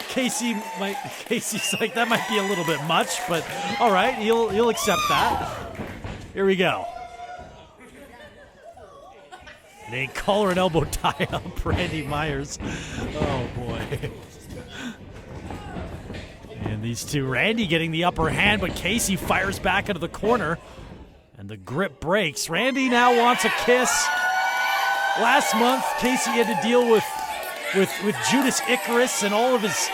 Casey's like, that might be a little bit much, but all right, he'll accept that. Here we go. They collar and elbow tie up Randy Myers. Oh boy. And these two, Randy getting the upper hand, but Casey fires back into the corner, and the grip breaks. Randy now wants a kiss. Last month, Casey had to deal with Judas Icarus and all of his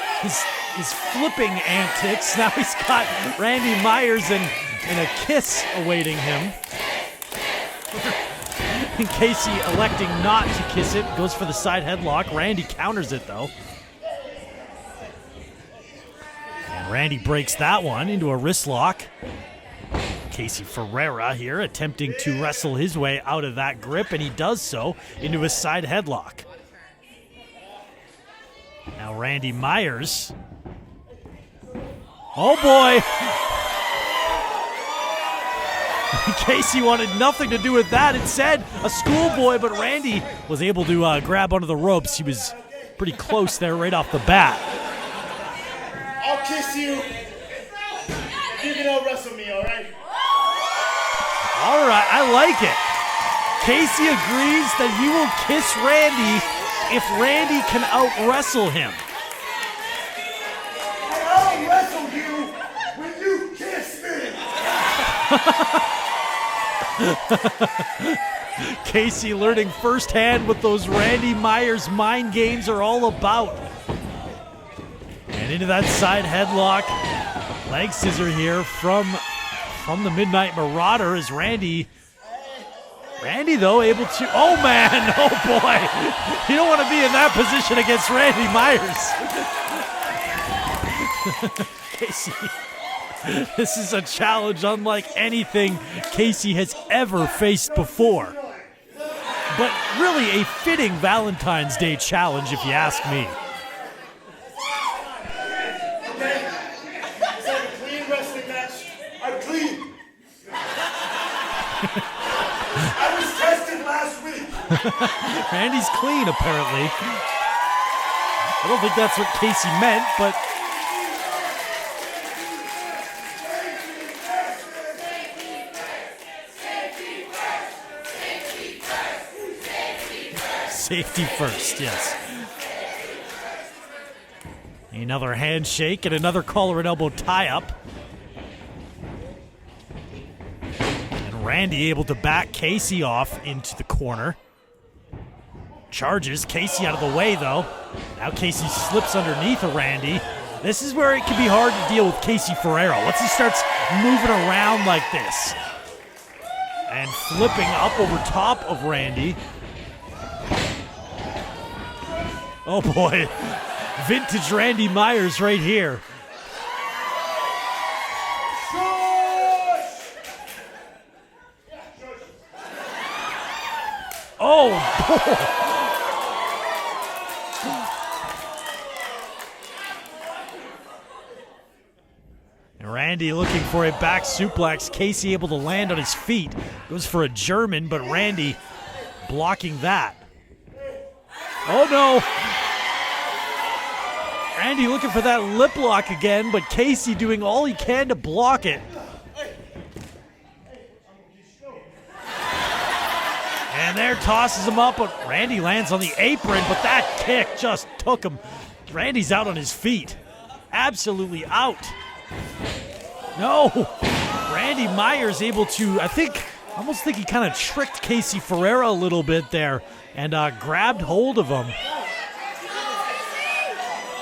flipping antics. Now he's got Randy Myers and a kiss awaiting him. And Casey electing not to kiss it, goes for the side headlock. Randy counters it though. And Randy breaks that one into a wrist lock. Casey Ferreira here attempting to wrestle his way out of that grip, and he does so into a side headlock. Now Randy Myers. Oh boy! Casey wanted nothing to do with that. Instead, a schoolboy, but Randy was able to grab onto the ropes. He was pretty close there right off the bat. I'll kiss you. You can all wrestle me, all right? All right, I like it. Casey agrees that he will kiss Randy if Randy can out-wrestle him. I'll wrestle you when you kiss me. Casey learning firsthand what those Randy Myers mind games are all about. And into that side headlock. Leg scissor here from the Midnight Marauder is Randy. Randy, though, able to... Oh, man! Oh, boy! You don't want to be in that position against Randy Myers. Casey, this is a challenge unlike anything Casey has ever faced before. But really a fitting Valentine's Day challenge, if you ask me. It's like a clean wrestling match. I'm clean. I was tested last week. Randy's clean, apparently. I don't think that's what Casey meant, but... Safety first, yes. Another handshake and another collar and elbow tie-up. And Randy able to back Casey off into the corner. Charges Casey out of the way, though. Now Casey slips underneath of Randy. This is where it can be hard to deal with Casey Ferreira. Once he starts moving around like this. And flipping up over top of Randy. Oh boy, vintage Randy Myers right here. Oh boy. And Randy looking for a back suplex. Casey able to land on his feet. Goes for a German, but Randy blocking that. Oh no! Randy looking for that lip lock again, but Casey doing all he can to block it. And there tosses him up, but Randy lands on the apron, but that kick just took him. Randy's out on his feet. Absolutely out. No! Randy Myers able to, I almost think he kind of tricked Casey Ferreira a little bit there and grabbed hold of him.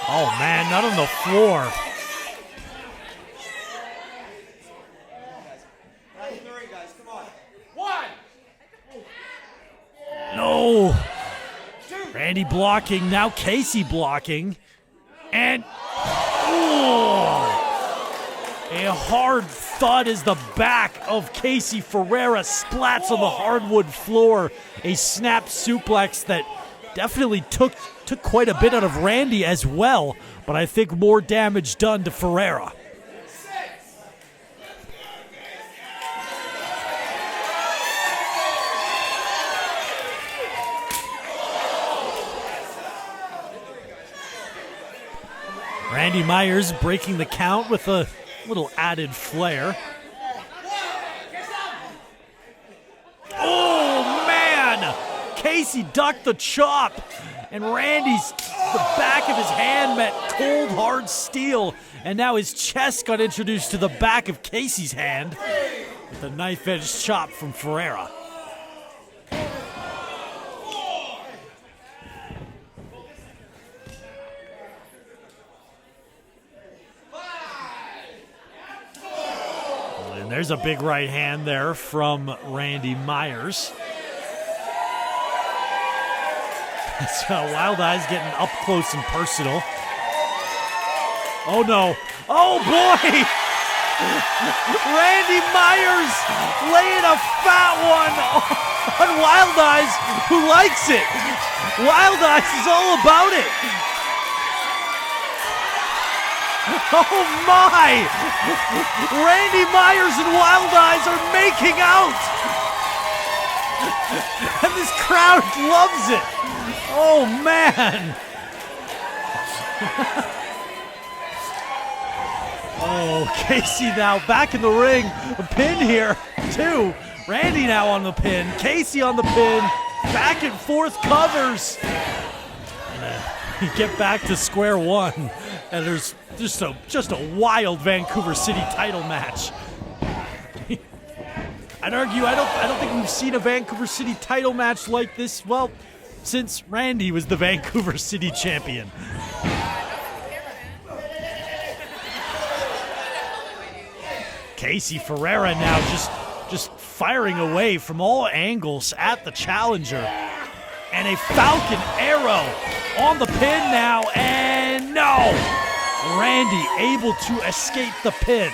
Oh man, not on the floor. No. Randy blocking, now Casey blocking. And a hard thud as the back of Casey Ferreira splats on the hardwood floor. A snap suplex that definitely took quite a bit out of Randy as well, but I think more damage done to Ferreira. Randy Myers breaking the count with a little added flair. Oh, man! Casey ducked the chop, and the back of his hand met cold, hard steel, and now his chest got introduced to the back of Casey's hand with a knife-edged chop from Ferreira. And there's a big right hand there from Randy Myers. So Wild Eyes getting up close and personal. Oh no. Oh boy! Randy Myers laying a fat one on Wild Eyes, who likes it. Wild Eyes is all about it. Oh my! Randy Myers and Wild Eyes are making out! And this crowd loves it! Oh man! Oh, Casey now back in the ring. A pin here, too. Randy now on the pin. Casey on the pin. Back and forth covers. And you get back to square one. And there's just a wild Vancouver City title match. I'd argue I don't think we've seen a Vancouver City title match like this, well, since Randy was the Vancouver City champion. Casey Ferreira now just firing away from all angles at the challenger. And a Falcon arrow on the pin now, and no! Randy able to escape the pin.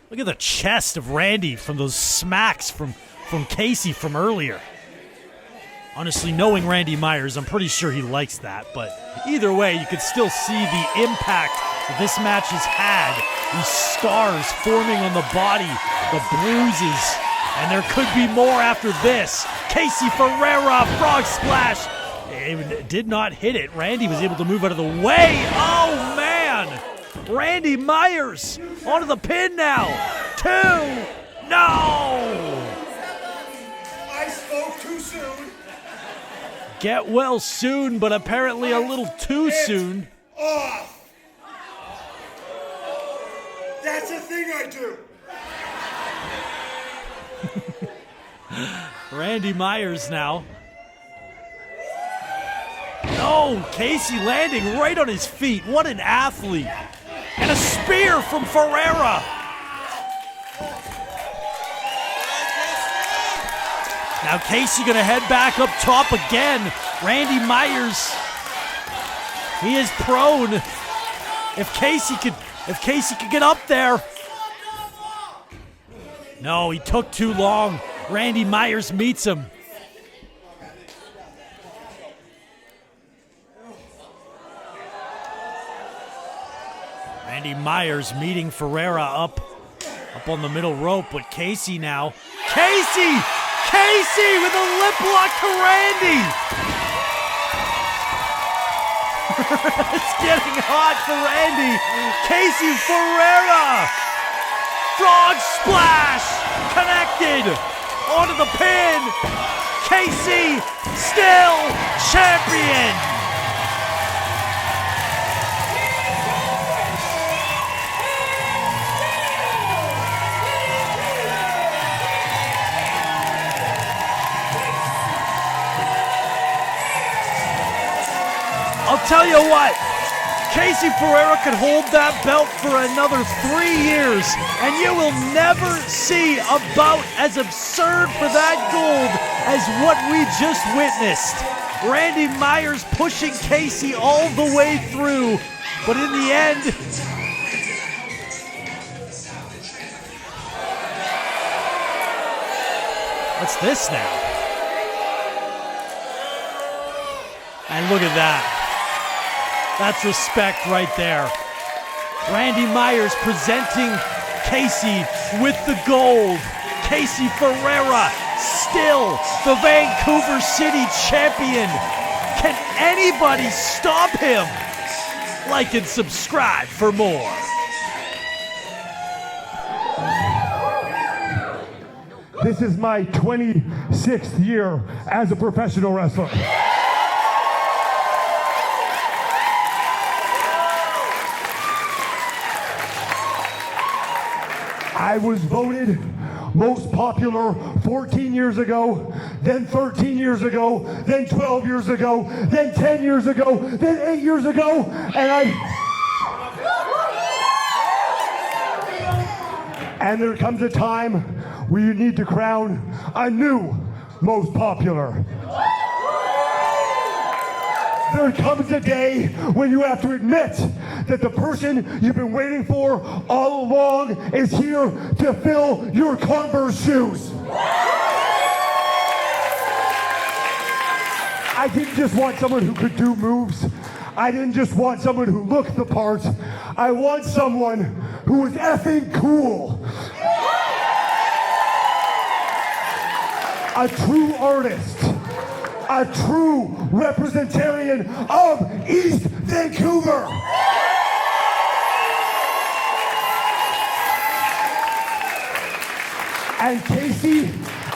Look at the chest of Randy from those smacks from Casey from earlier. Honestly, knowing Randy Myers, I'm pretty sure he likes that. But either way, you can still see the impact that this match has had. These scars forming on the body, the bruises. And there could be more after this. Casey Ferreira, frog splash. It did not hit it. Randy was able to move out of the way. Oh, man. Randy Myers onto the pin now. 2. No. I spoke too soon. Get well soon, but apparently a little too soon. Off. That's a thing I do. Randy Myers now. No, Casey landing right on his feet. What an athlete. And a spear from Ferreira. Now Casey gonna head back up top again. Randy Myers, he is prone. If Casey could get up there. No, he took too long. Randy Myers meets him. Randy Myers meeting Ferreira up on the middle rope, but Casey now. Casey with a lip lock to Randy. It's getting hot for Randy. Casey Ferreira. Frog splash. Connected. Onto the pin. Casey still champion. I'll tell you what, Casey Ferreira could hold that belt for another 3 years, and you will never see a bout as absurd for that gold as what we just witnessed. Randy Myers pushing Casey all the way through, but in the end, what's this now? And look at that. That's respect right there. Randy Myers presenting Casey with the gold. Casey Ferreira still the Vancouver City champion. Can anybody stop him? Like and subscribe for more. This is my 26th year as a professional wrestler. I was voted most popular 14 years ago, then 13 years ago, then 12 years ago, then 10 years ago, then 8 years ago, and there comes a time where you need to crown a new most popular. There comes a day when you have to admit that the person you've been waiting for all along is here to fill your Converse shoes. I didn't just want someone who could do moves. I didn't just want someone who looked the part. I want someone who was effing cool. A true artist. A true representarian of East Vancouver. And Casey,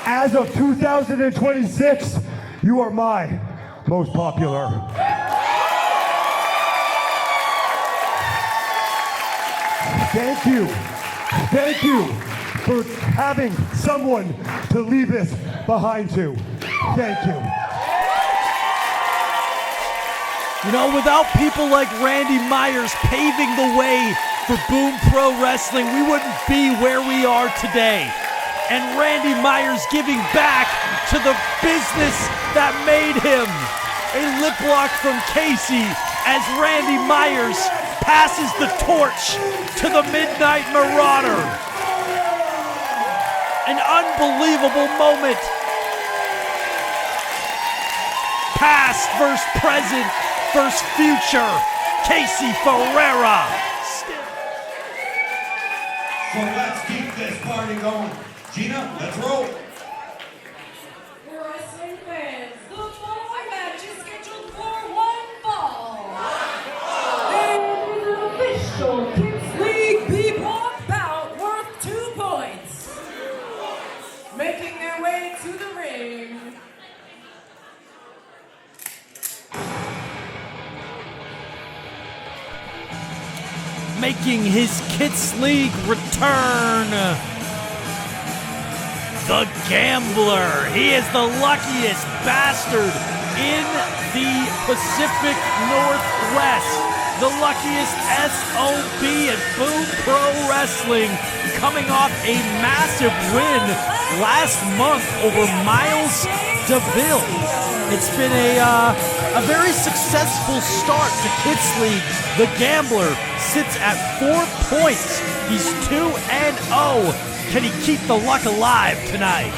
as of 2026, you are my most popular. Thank you. Thank you for having someone to leave this behind to. Thank you. You know, without people like Randy Myers paving the way for Boom Pro Wrestling, we wouldn't be where we are today. And Randy Myers giving back to the business that made him. A lip lock from Casey as Randy Myers passes the torch to the Midnight Marauder. An unbelievable moment. Past versus present versus future. Casey Ferreira. So let's keep this party going. Gina, let's roll. Wrestling fans, the following match is scheduled for one fall. And is an official Kids League B-block bout worth 2 points. Making their way to the ring. Making his Kids League return. The Gambler. He is the luckiest bastard in the Pacific Northwest. The luckiest SOB in Boom Pro Wrestling, coming off a massive win last month over Miles Deville. It's been a very successful start to Kids League. The Gambler sits at 4 points. He's 2-0. Can he keep the luck alive tonight?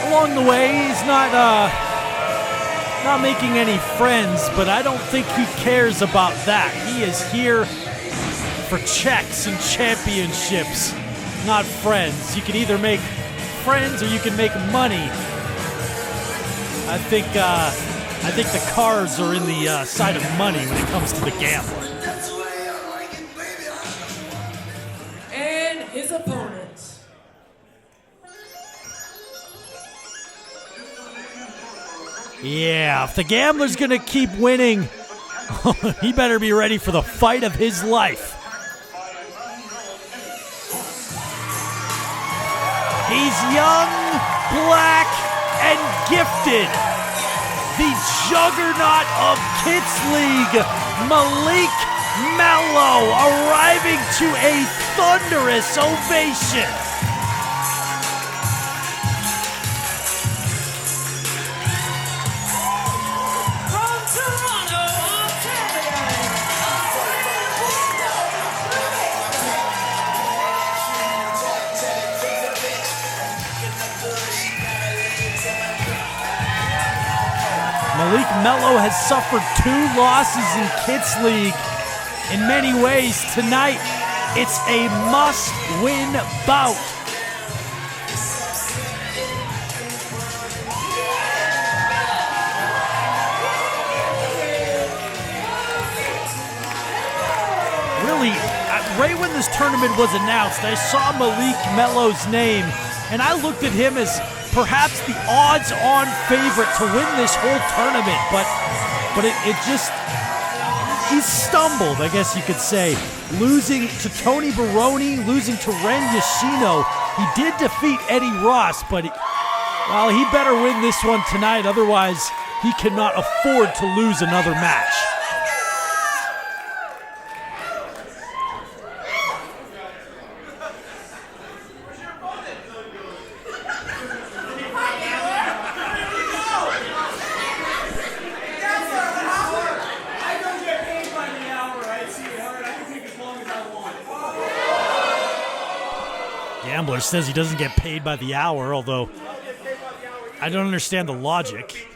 Along the way, he's not making any friends, but I don't think he cares about that. He is here for checks and championships, not friends. You can either make friends or you can make money. I think the cards are in the side of money when it comes to the Gambler. And his opponent. Yeah, if the Gambler's gonna keep winning, he better be ready for the fight of his life. He's young, black, and gifted. The juggernaut of Kids League, Malik Melo, arriving to a thunderous ovation. Malik Melo has suffered 2 losses in Kids League. In many ways, tonight, it's a must-win bout. right when this tournament was announced, I saw Malik Melo's name, and I looked at him as perhaps the odds-on favorite to win this whole tournament, but it just, he stumbled, I guess you could say, losing to Tony Baroni, losing to Yoshino. He did defeat Eddie Ross, but he better win this one tonight, otherwise he cannot afford to lose another match. Gambler says he doesn't get paid by the hour, although I don't understand the logic.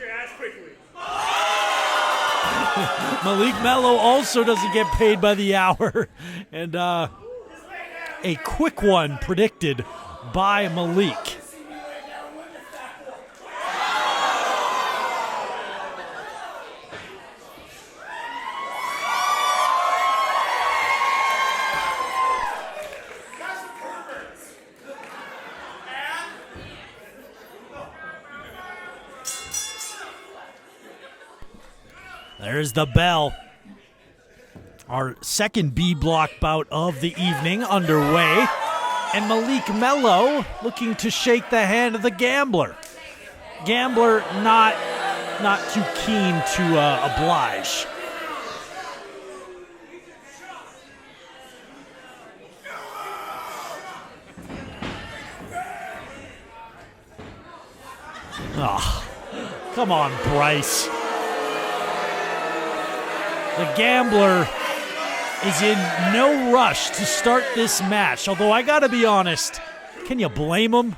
Malik Melo also doesn't get paid by the hour. And a quick one predicted by Malik. There's the bell. Our second B block bout of the evening underway. And Malik Melo looking to shake the hand of the Gambler. Gambler not too keen to oblige. Oh, come on, Bryce. The Gambler is in no rush to start this match, although I gotta be honest, can you blame him?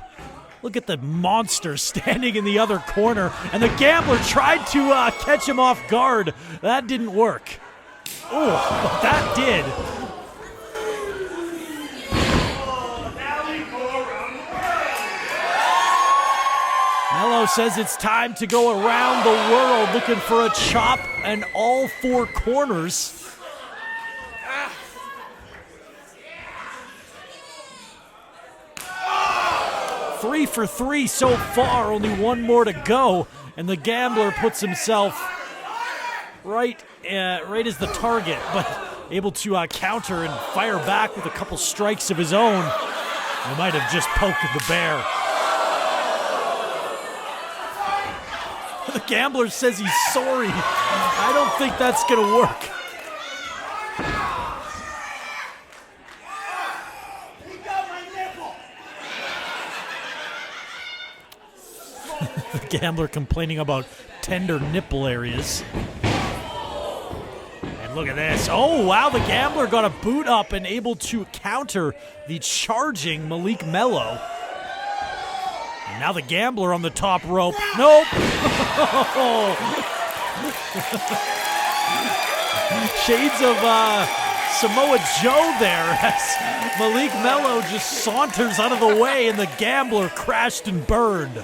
Look at the monster standing in the other corner, and the Gambler tried to catch him off guard. That didn't work. Oh, but that did. Melo says it's time to go around the world looking for a chop in all four corners. Three for three so far, only one more to go, and the Gambler puts himself right as the target, but able to counter and fire back with a couple strikes of his own. He might have just poked the bear. The Gambler says he's sorry. I don't think that's going to work. The Gambler complaining about tender nipple areas. And look at this. Oh, wow, the Gambler got a boot up and able to counter the charging Malik Melo. And now the Gambler on the top rope. Nope. Shades of Samoa Joe there as Malik Melo just saunters out of the way and the Gambler crashed and burned.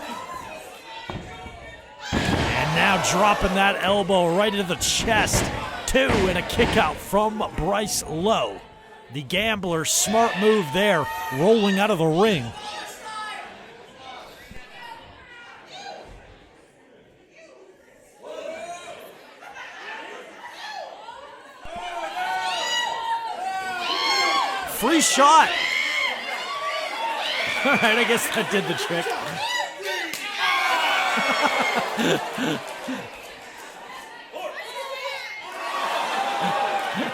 And now dropping that elbow right into the chest. Two and a kick out from Bryce Lowe. The Gambler, smart move there, rolling out of the ring. Free shot. All right, I guess that did the trick.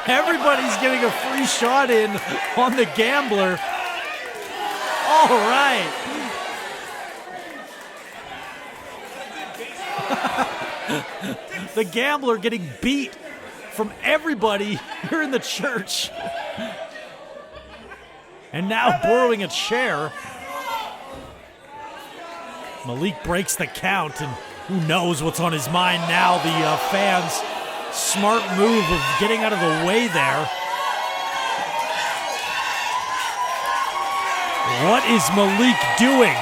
Everybody's getting a free shot in on the Gambler. All right. The Gambler getting beat from everybody here in the church. And now borrowing a chair. Malik breaks the count, and who knows what's on his mind now. The fans, smart move of getting out of the way there. What is Malik doing?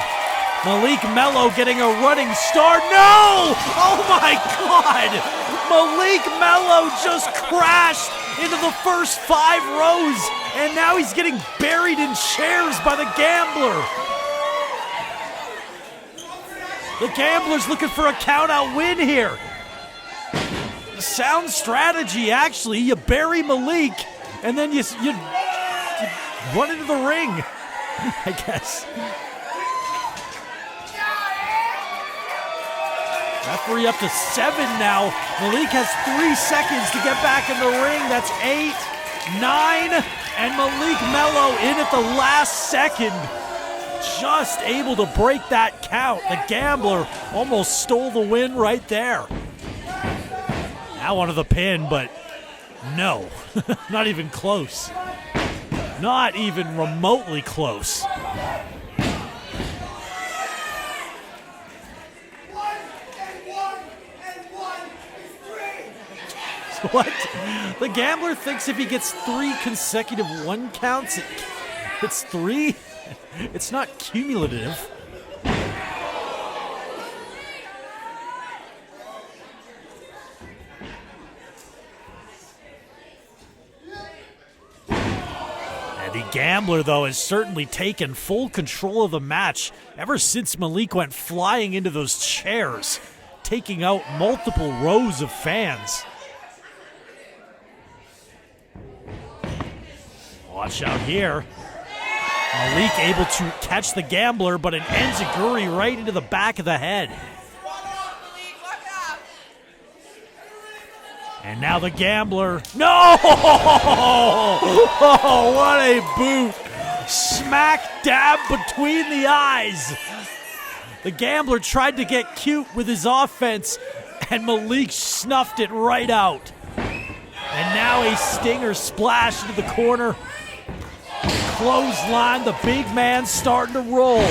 Malik Melo getting a running start. No! Oh my God! Malik Melo just crashed into the first 5 rows, and now he's getting buried in chairs by the gambler. The gambler's looking for a count-out win here. Sound strategy, actually. You bury Malik, and then you run into the ring, I guess. Referee up to 7 now. Malik has 3 seconds to get back in the ring. That's 8, 9, and Malik Melo in at the last second. Just able to break that count. The gambler almost stole the win right there. Now onto the pin, but no, not even close. Not even remotely close. What? The gambler thinks if he gets 3 consecutive 1 counts, it's 3? It's not cumulative. And the gambler, though, has certainly taken full control of the match ever since Malik went flying into those chairs, taking out multiple rows of fans. Watch out here. Malik able to catch the gambler, but an enziguri right into the back of the head. And now the gambler. No! Oh, what a boot. Smack dab between the eyes. The gambler tried to get cute with his offense, and Malik snuffed it right out. And now a stinger splash into the corner. Clothesline, the big man starting to roll.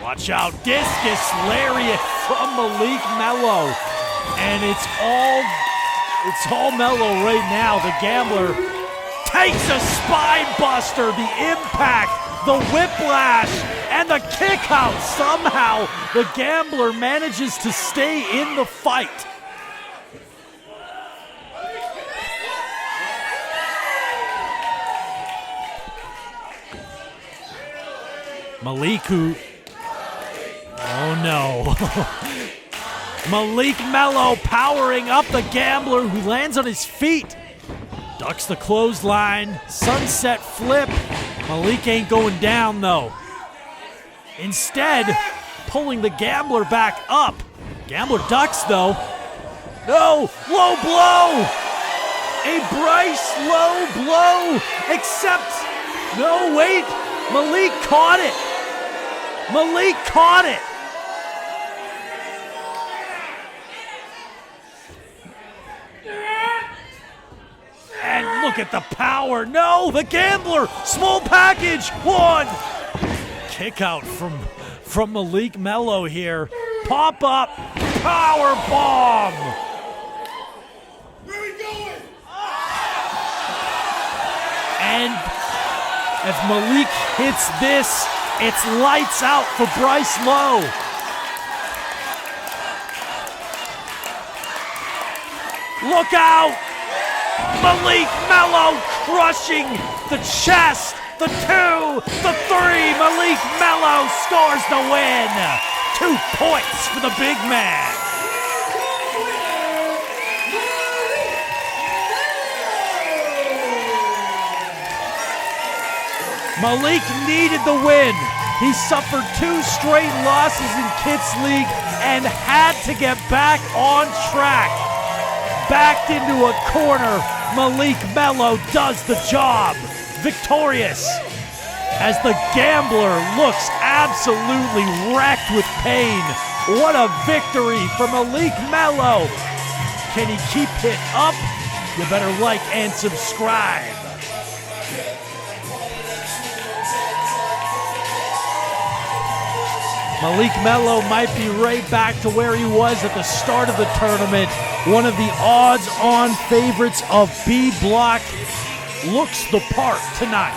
Watch out, discus lariat from Malik Melo. And it's all Melo right now. The gambler takes a spine buster, the impact, the whiplash, and the kick out. Somehow the gambler manages to stay in the fight. Malik, oh no. Malik Melo powering up the gambler, who lands on his feet. Ducks the clothesline, sunset flip. Malik ain't going down though. Instead, pulling the gambler back up. Gambler ducks though. No, low blow. A Bryce low blow, except, no wait, Malik caught it. Malik caught it. And look at the power. No, the gambler. Small package. 1. Kick out from Malik Melo here. Pop up. Power bomb. Where are we going? And if Malik hits this, it's lights out for Bryce Lowe. Look out! Malik Melo crushing the chest. The 2, the 3. Malik Melo scores the win. 2 points for the big man. Malik needed the win. He suffered 2 straight losses in Kids League and had to get back on track. Backed into a corner, Malik Melo does the job. Victorious. As the gambler looks absolutely wrecked with pain. What a victory for Malik Melo. Can he keep it up? You better like and subscribe. Malik Melo might be right back to where he was at the start of the tournament. One of the odds-on favorites of B Block looks the part tonight.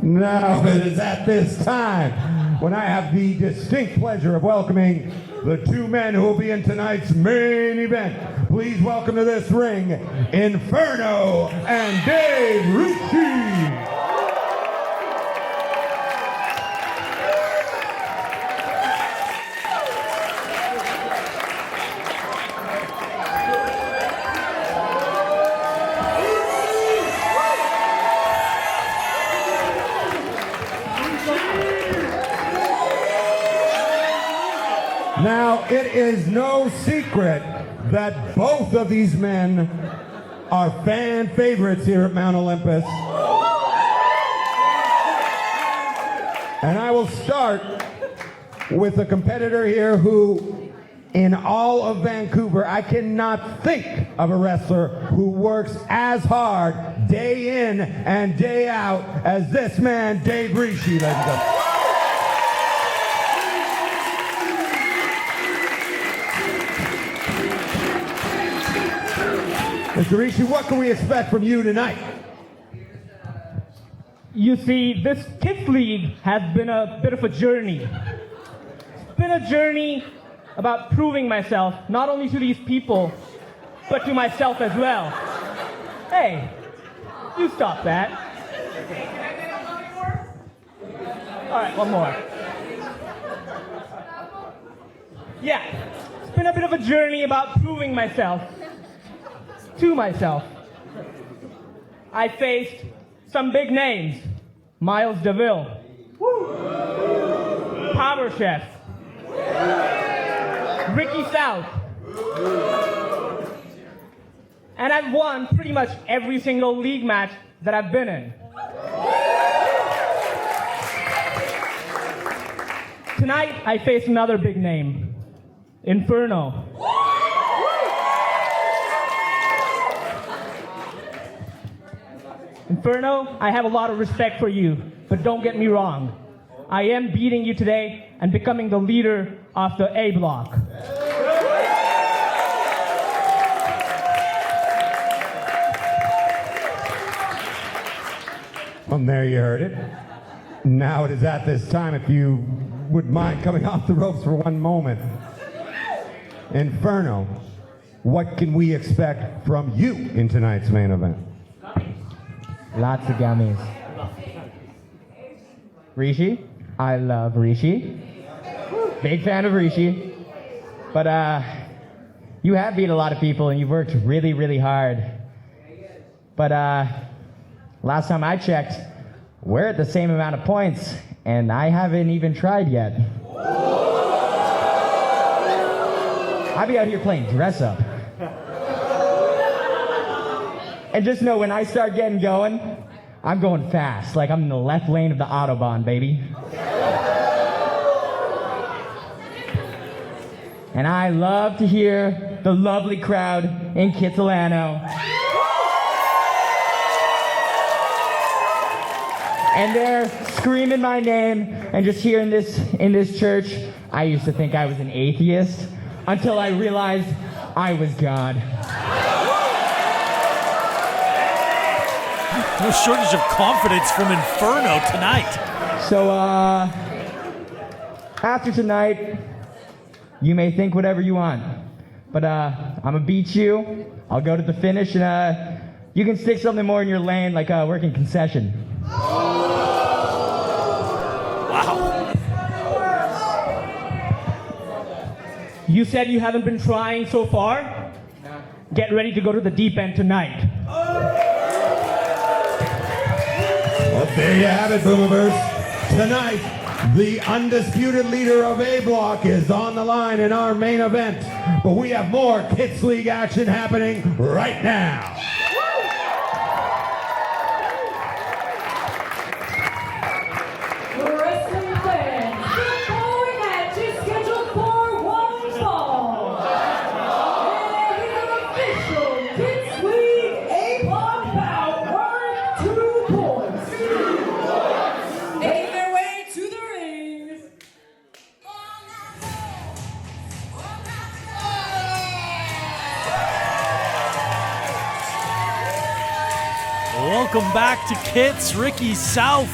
Now it is at this time when I have the distinct pleasure of welcoming the two men who will be in tonight's main event. Please welcome to this ring, Inferno and Rishi. Now, it is no secret that both of these men are fan favorites here at Mount Olympus. And I will start with a competitor here who, in all of Vancouver, I cannot think of a wrestler who works as hard day in and day out as this man, Dave Rishi, ladies and gentlemen. Mr. Rishi, what can we expect from you tonight? You see, this Kids League has been a bit of a journey. It's been a journey about proving myself, not only to these people, but to myself as well. Hey, you stop that. All right, one more. Yeah, it's been a bit of a journey about proving myself to myself. I faced some big names. Miles Deville, Power Chef, Ricky South, and I've won pretty much every single league match that I've been in. Tonight, I face another big name, Inferno. Inferno, I have a lot of respect for you, but don't get me wrong. I am beating you today and becoming the leader of the A block. Well, there you heard it. Now it is at this time, if you would mind coming off the ropes for one moment. Inferno, what can we expect from you in tonight's main event? Lots of gummies. Rishi, I love Rishi. Big fan of Rishi. But you have beat a lot of people and you've worked really, really hard. But last time I checked, we're at the same amount of points and I haven't even tried yet. I'll be out here playing dress up. And just know when I start getting going, I'm going fast, like I'm in the left lane of the Autobahn, baby. And I love to hear the lovely crowd in Kitsilano. And they're screaming my name, and just here in this church, I used to think I was an atheist until I realized I was God. No shortage of confidence from Inferno tonight. So, after tonight, you may think whatever you want, but I'm gonna beat you. I'll go to the finish, and you can stick something more in your lane, like working concession. Wow. You said you haven't been trying so far? Get ready to go to the deep end tonight. Well, there you have it, Boomers. Tonight, the undisputed leader of A Block is on the line in our main event. But we have more Kids League action happening right now. Wrestling fans, the following match is scheduled for one fall. And it's an official Kids League A-block bout worth 2 points. Making their way to the ring. Welcome back to Kits, Ricky South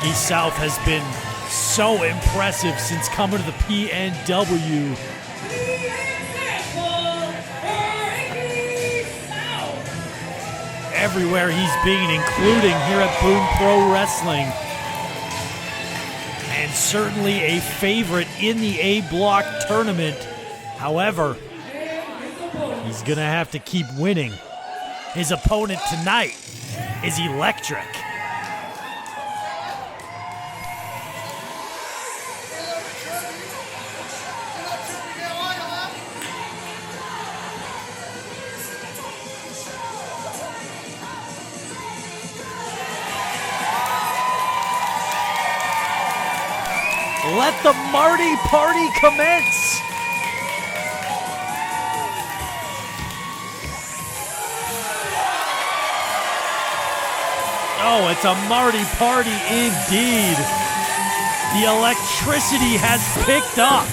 Ricky South has been so impressive since coming to the PNW. Everywhere he's been, including here at Boom Pro Wrestling. And certainly a favorite in the A Block tournament. However, he's going to have to keep winning. His opponent tonight is electric. Let the Marty party commence. Oh, it's a Marty party indeed. The electricity has picked up.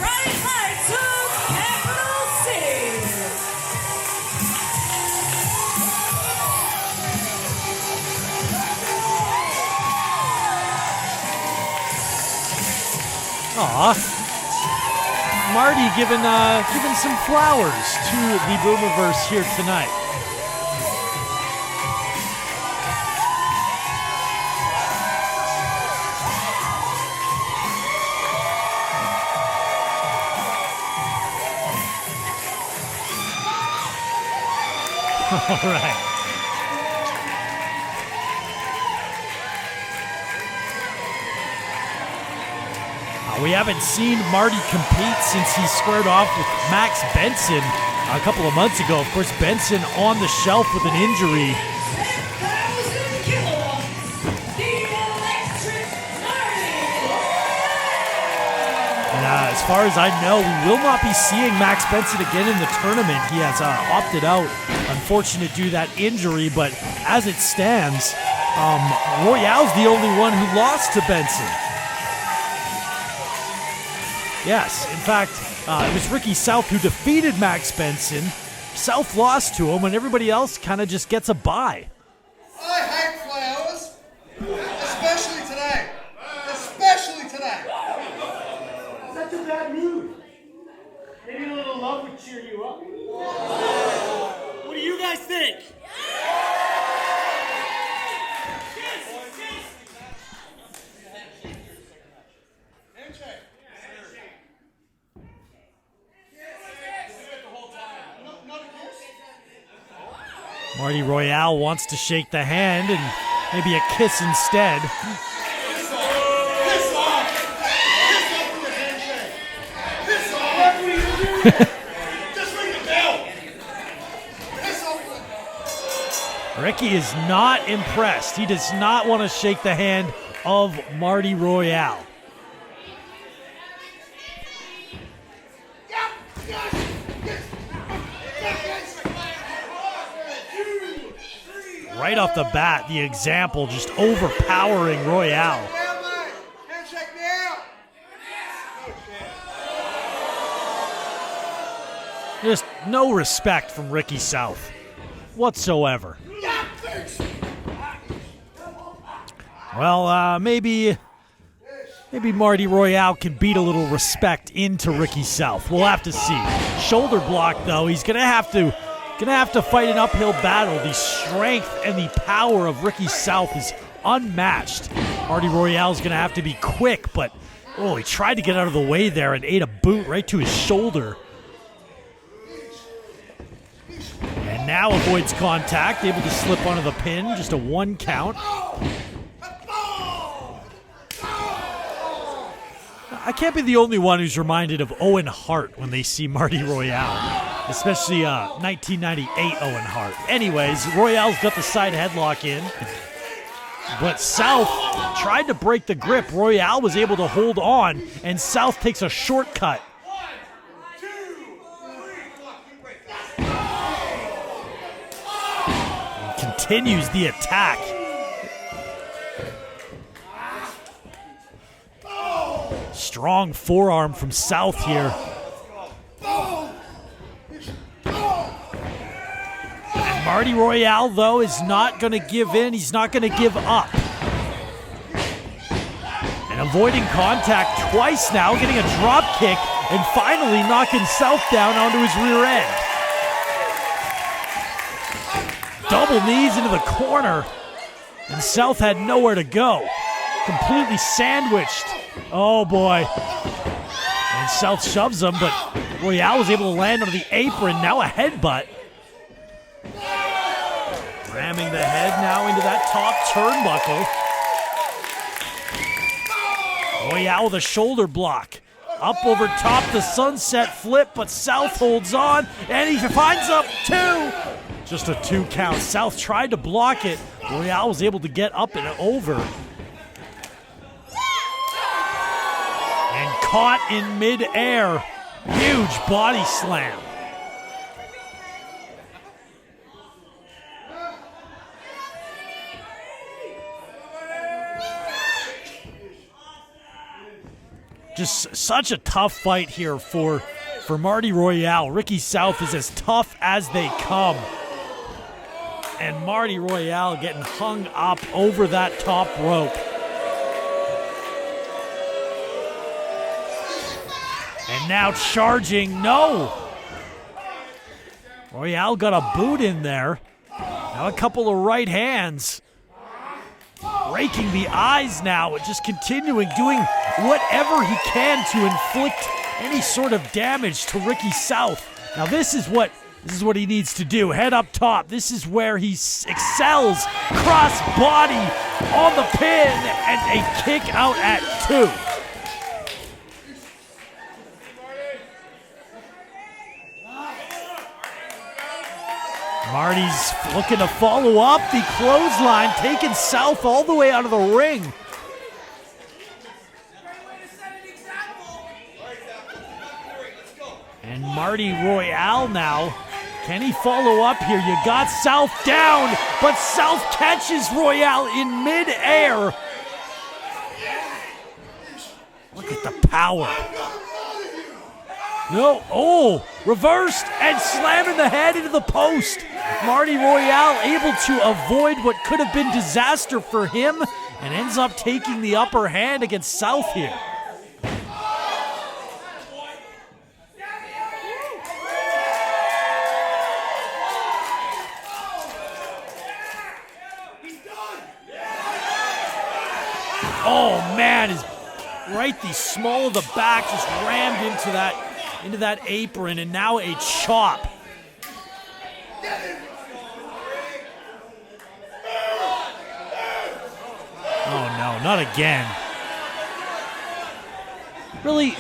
Aw. Marty giving some flowers to the Boomerverse here tonight. All right. We haven't seen Marty compete since he squared off with Max Benson a couple of months ago. Of course, Benson on the shelf with an injury. And as far as I know, we will not be seeing Max Benson again in the tournament. He has opted out, unfortunate due to that injury. But as it stands, Royale's the only one who lost to Benson. Yes, in fact, it was Ricky South who defeated Max Benson. South lost to him, and everybody else kind of just gets a bye. I hate flowers, especially today. Especially today. That's a bad mood. Maybe a little love would cheer you up. What do you guys think? Marty Royale wants to shake the hand and maybe a kiss instead. Piss off! With a handshake! Piss off! What are you doing? Just ring the bell! Piss off! Ricky is not impressed. He does not want to shake the hand of Marty Royale. Right off the bat, the example just overpowering Royale. Handshake now! Just no respect from Ricky South whatsoever. Well, maybe Marty Royale can beat a little respect into Ricky South. We'll have to see. Shoulder block, though. He's gonna have to fight an uphill battle. The strength and the power of Ricky South is unmatched. Marty Royale's gonna have to be quick, but he tried to get out of the way there and ate a boot right to his shoulder. And now avoids contact, able to slip onto the pin, just a 1 count. I can't be the only one who's reminded of Owen Hart when they see Marty Royale, especially 1998 Owen Hart. Anyways, Royale's got the side headlock in, but South tried to break the grip. Royale was able to hold on, and South takes a shortcut. And continues the attack. Strong forearm from South here. And Marty Royale, though, is not going to give in. He's not going to give up. And avoiding contact twice now, getting a drop kick, and finally knocking South down onto his rear end. Double knees into the corner, and South had nowhere to go. Completely sandwiched. Oh boy. And South shoves him, but Royale was able to land on the apron. Now a headbutt. Ramming the head now into that top turnbuckle. Royale with a shoulder block. Up over top, the sunset flip, but South holds on, and he finds up 2. Just a 2 count. South tried to block it. Royale was able to get up and over. And caught in midair. Huge body slam. Just such a tough fight here for Marty Royale. Ricky South is as tough as they come. And Marty Royale getting hung up over that top rope. And now charging, no! Royale got a boot in there. Now a couple of right hands. Raking the eyes now and just continuing, doing whatever he can to inflict any sort of damage to Ricky South. Now this is what he needs to do. Head up top. This is where he excels. Cross body on the pin and a kick out at 2. Marty's looking to follow up the clothesline, taking South all the way out of the ring. And Marty Royale now, can he follow up here? You got South down, but South catches Royale in midair. Look at the power. No, oh, reversed and slamming the head into the post. Marty Royale able to avoid what could have been disaster for him and ends up taking the upper hand against South here. Oh man, is right the small of the back just rammed into that apron, and now a chop. Oh no, not again. Really,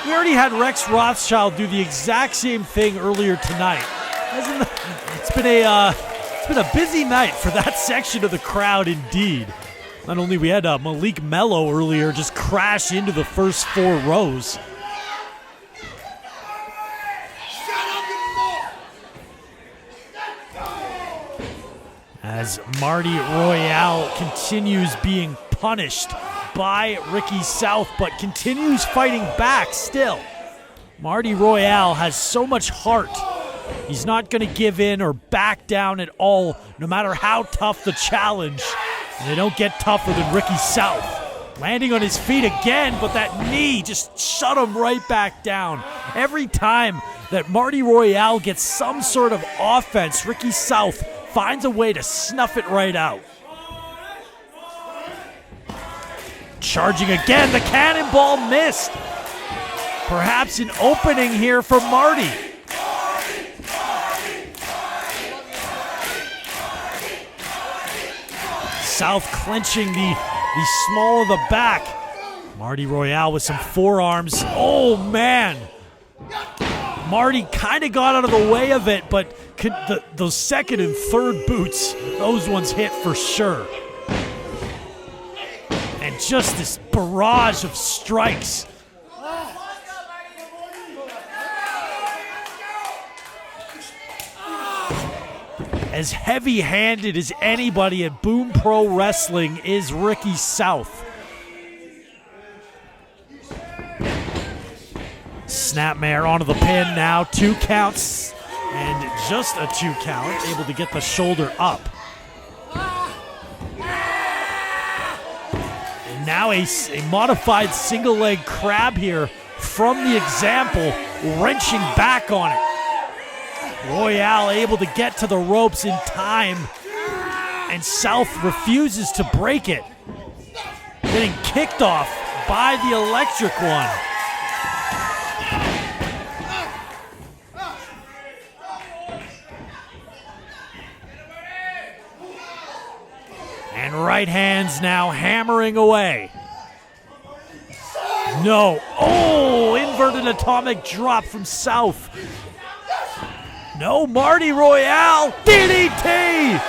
we already had Rex Rothschild do the exact same thing earlier tonight. It's been a busy night for that section of the crowd indeed. Not only we had Malik Melo earlier just crash into the first 4 rows. As Marty Royale continues being punished by Ricky South, but continues fighting back still. Marty Royale has so much heart. He's not going to give in or back down at all, no matter how tough the challenge. And they don't get tougher than Ricky South. Landing on his feet again, but that knee just shut him right back down. Every time that Marty Royale gets some sort of offense, Ricky South finds a way to snuff it right out. Charging again, the cannonball missed. Perhaps an opening here for Marty. South clenching the small of the back. Marty Royale with some forearms. Oh man. Marty kind of got out of the way of it, but those second and third boots, those ones hit for sure. And just this barrage of strikes. As heavy-handed as anybody at Boom Pro Wrestling is Ricky South. Snapmare onto the pin now, 2 counts, and just a 2 count, able to get the shoulder up. And now Now a modified single leg crab here from the example, wrenching back on it. Royale able to get to the ropes in time, and South refuses to break it. Getting kicked off by the electric one. And right hands now hammering away. No. Oh, inverted atomic drop from South. No, Marty Royale. DDT.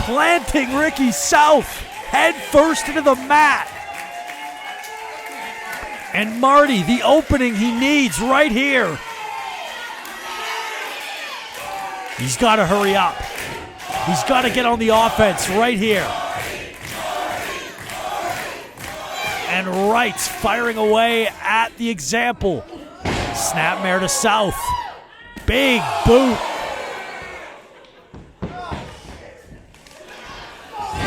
Planting Ricky South head first into the mat. And Marty, the opening he needs right here. He's got to hurry up. He's got to get on the offense right here. And Wright's firing away at the example. Snapmare to South. Big boot.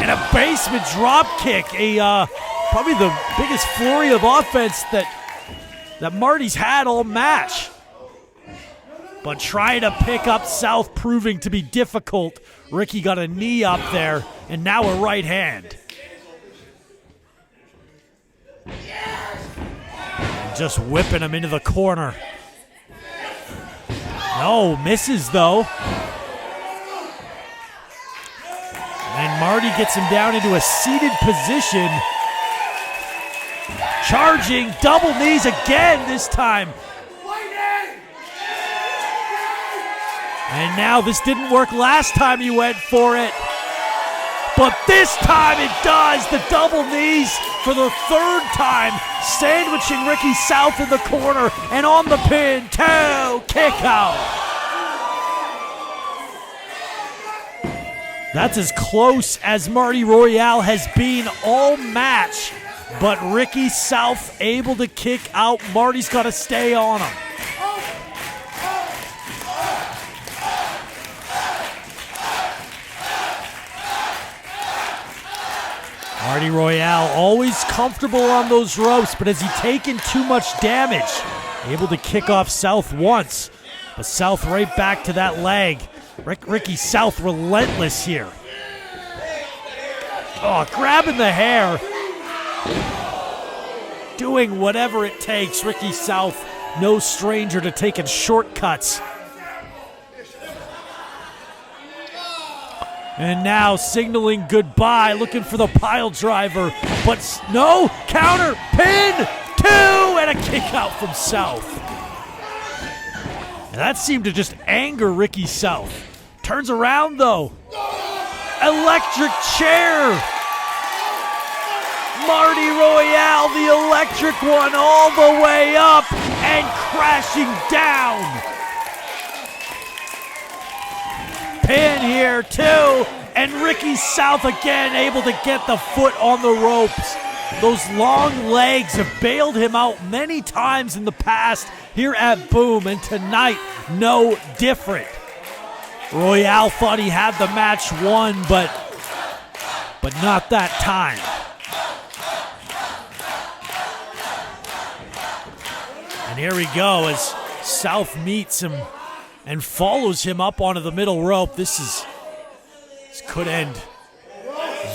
And a basement drop kick. Probably the biggest flurry of offense that Marty's had all match. But trying to pick up South proving to be difficult. Ricky got a knee up there, and now a right hand. And just whipping him into the corner. No, misses though. And Marty gets him down into a seated position. Charging, double knees again this time. And now this didn't work last time he went for it. But this time it does. The double knees for the third time. Sandwiching Ricky South in the corner. And on the pin, toe kick out. That's as close as Marty Royale has been all match. But Ricky South able to kick out. Marty's got to stay on him. Marty Royale always comfortable on those ropes, but has he taken too much damage? Able to kick off South once, but South right back to that leg. Ricky South relentless here. Oh, grabbing the hair. Doing whatever it takes. Ricky South, no stranger to taking shortcuts. And now signaling goodbye, looking for the pile driver. But no, counter, pin, two, and a kick out from South. And that seemed to just anger Ricky South. Turns around though. Electric chair. Marty Royale, the electric one, all the way up and crashing down. Pin here too, and Ricky South again able to get the foot on the ropes. Those long legs have bailed him out many times in the past here at Boom, and tonight no different. Royale thought he had the match won, but not that time. And here we go as South meets him and follows him up onto the middle rope. This could end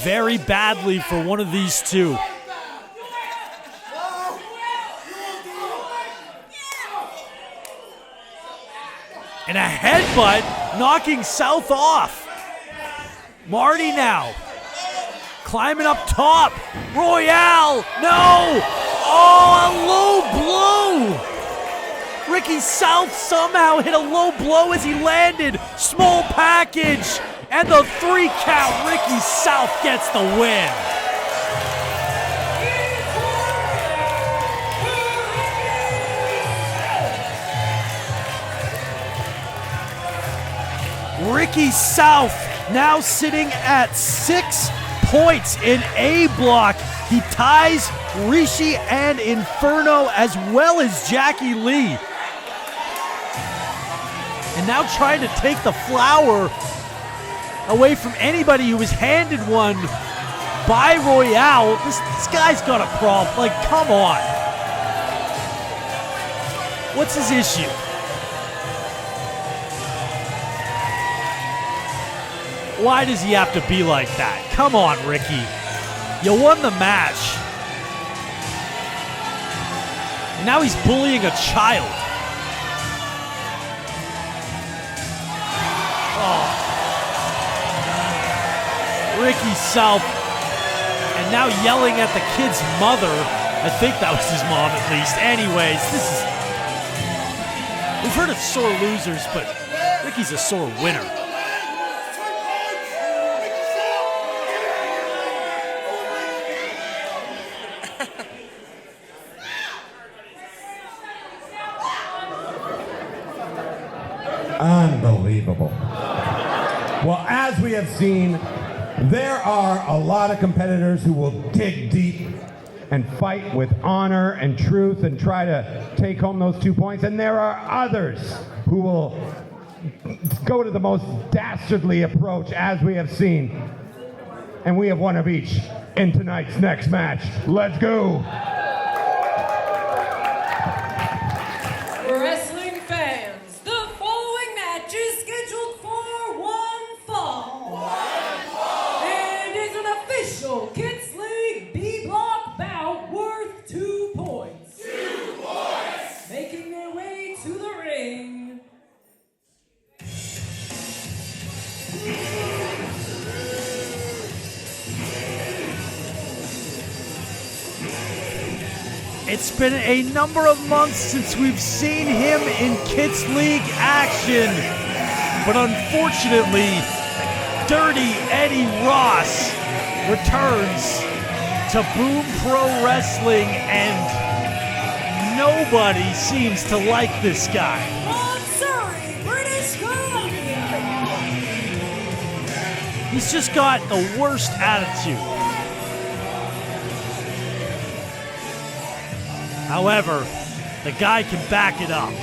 very badly for one of these two. And a headbutt knocking South off. Marty now climbing up top. Royale, no! Oh, a low blow! Ricky South somehow hit a low blow as he landed. Small package. And the 3 count. Ricky South gets the win. Ricky South now sitting at 6 points in A block. He ties Rishi and Inferno as well as Jacky Lee. And now trying to take the flower away from anybody who was handed one by Royale. This guy's got a problem. Like, come on. What's his issue? Why does he have to be like that? Come on, Ricky. You won the match. And now he's bullying a child. Oh. Ricky South. And now yelling at the kid's mother. I think that was his mom at least. Anyways, this is... We've heard of sore losers, but Ricky's a sore winner. Unbelievable. Well, as we have seen, there are a lot of competitors who will dig deep and fight with honor and truth and try to take home those 2 points. And there are others who will go to the most dastardly approach, as we have seen. And we have one of each in tonight's next match. Let's go. Wrestling fans, the following match is scheduled for one fall. And is an official Kids League B-Block bout worth 2 points. 2 points! Making their way to the ring. It's been a number of months since we've seen him in Kids League action. But unfortunately, Dirty Eddy Ross returns to Boom Pro Wrestling, and nobody seems to like this guy. From Surrey, British Columbia. He's just got the worst attitude. However, the guy can back it up.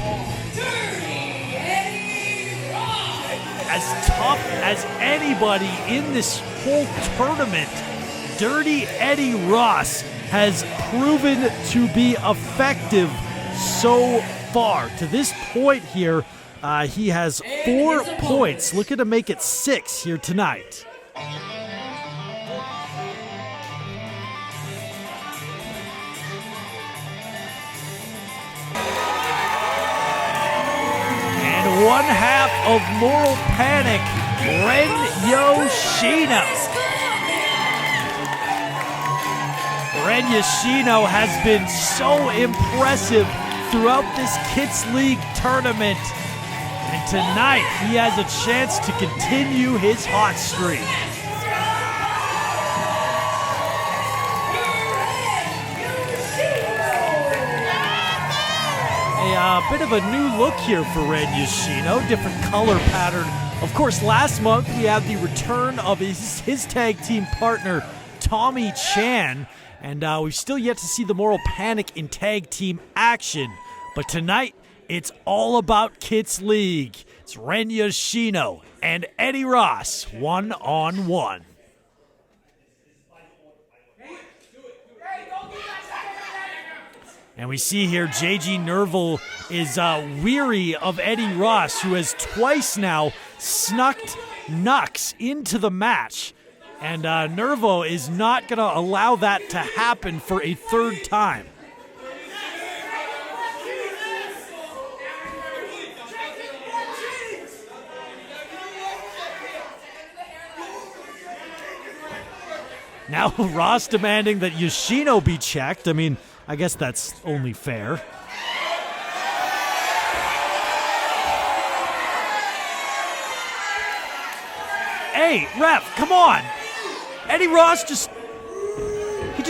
As tough as anybody in this whole tournament, Dirty Eddy Ross has proven to be effective so far. To this point here, he has 4 points, looking to make it 6 here tonight. One half of Moral Panic, Yoshino. Yoshino has been so impressive throughout this Kids League tournament. And tonight, he has a chance to continue his hot streak. A bit of a new look here for Yoshino, different color pattern. Of course, last month we had the return of his tag team partner, Tommy Chan, and we've still yet to see the Moral Panic in tag team action. But tonight, it's all about Kids League. It's Yoshino and Eddy Ross, one-on-one. And we see here JG Nerval is weary of Eddy Ross, who has twice now snuck Nux into the match. And Nervo is not going to allow that to happen for a 3rd time. Now Ross demanding that Yoshino be checked. I mean, I guess that's only fair. Hey, ref, come on. Eddy Ross just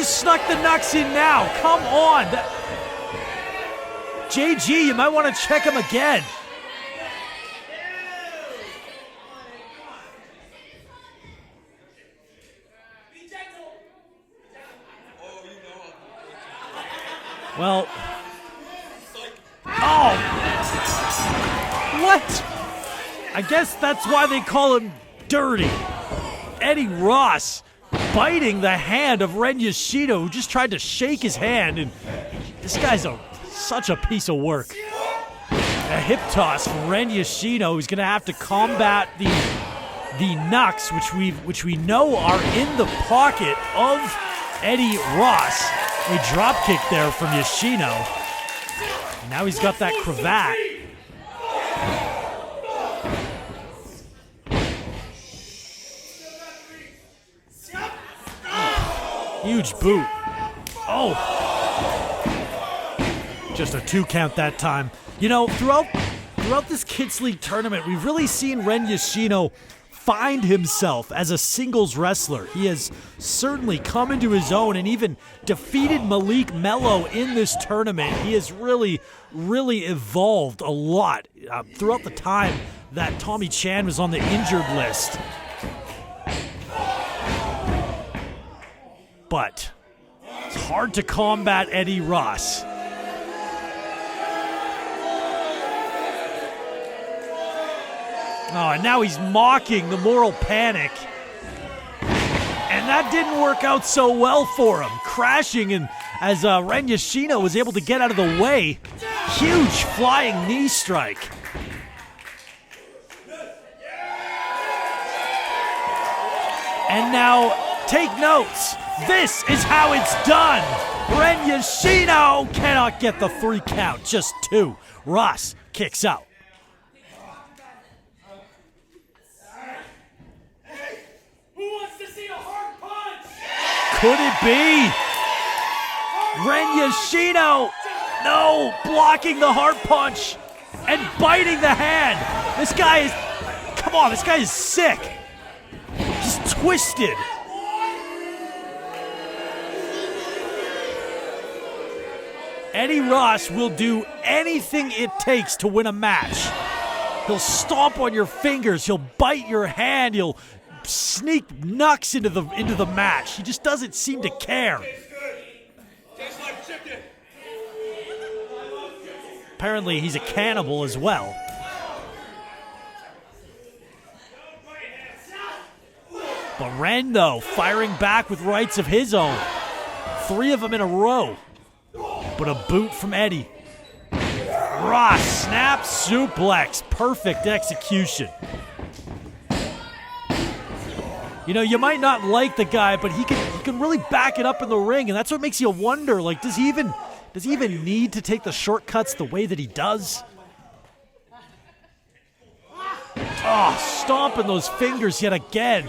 snuck the Nux in now. Come on. JG, you might want to check him again. Well, oh, what? I guess that's why they call him Dirty. Eddy Ross biting the hand of Ren Yoshino, who just tried to shake his hand, and this guy's such a piece of work. A hip toss from Ren Yoshino, who's going to have to combat the knucks, which we know are in the pocket of Eddy Ross. A drop kick there from Yoshino. And now he's got that cravat. Huge boot. Oh. Just a 2 count that time. You know, throughout this Kids League tournament, we've really seen Ren Yoshino find himself as a singles wrestler. He has certainly come into his own and even defeated Malik Melo in this tournament. He has really, really evolved a lot throughout the time that Tommy Chan was on the injured list. But it's hard to combat Eddy Ross. Oh, and now he's mocking the moral panic. And that didn't work out so well for him. Crashing, and as Ren Yoshino was able to get out of the way, huge flying knee strike. And now, take notes. This is how it's done. Ren Yoshino cannot get the 3 count, just 2. Ross kicks out. Could it be? Ren Yoshino, no, blocking the heart punch and biting the hand. This guy is, come on, this guy is sick. Just twisted. Eddy Ross will do anything it takes to win a match. He'll stomp on your fingers, he'll bite your hand, he'll sneak knucks into the match. He just doesn't seem to care. Apparently he's a cannibal as well. But Ren, though, firing back with rights of his own. 3 of them in a row. But a boot from Eddy. Ross, snap suplex. Perfect execution. You know, you might not like the guy, but he can really back it up in the ring, and that's what makes you wonder, like, does he even need to take the shortcuts the way that he does? Oh, stomping those fingers yet again.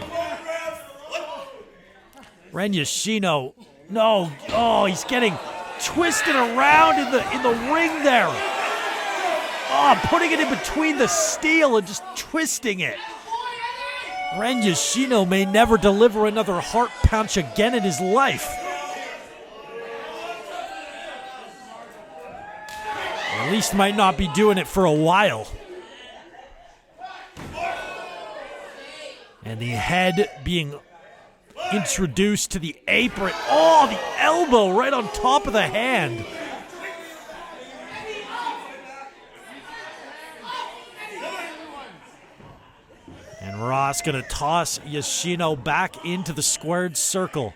Ren Yoshino, no, oh, he's getting twisted around in the ring there. Oh, putting it in between the steel and just twisting it. Ren Yoshino may never deliver another heart punch again in his life. At least might not be doing it for a while. And the head being introduced to the apron. Oh, the elbow right on top of the hand. And Ross gonna toss Yoshino back into the squared circle.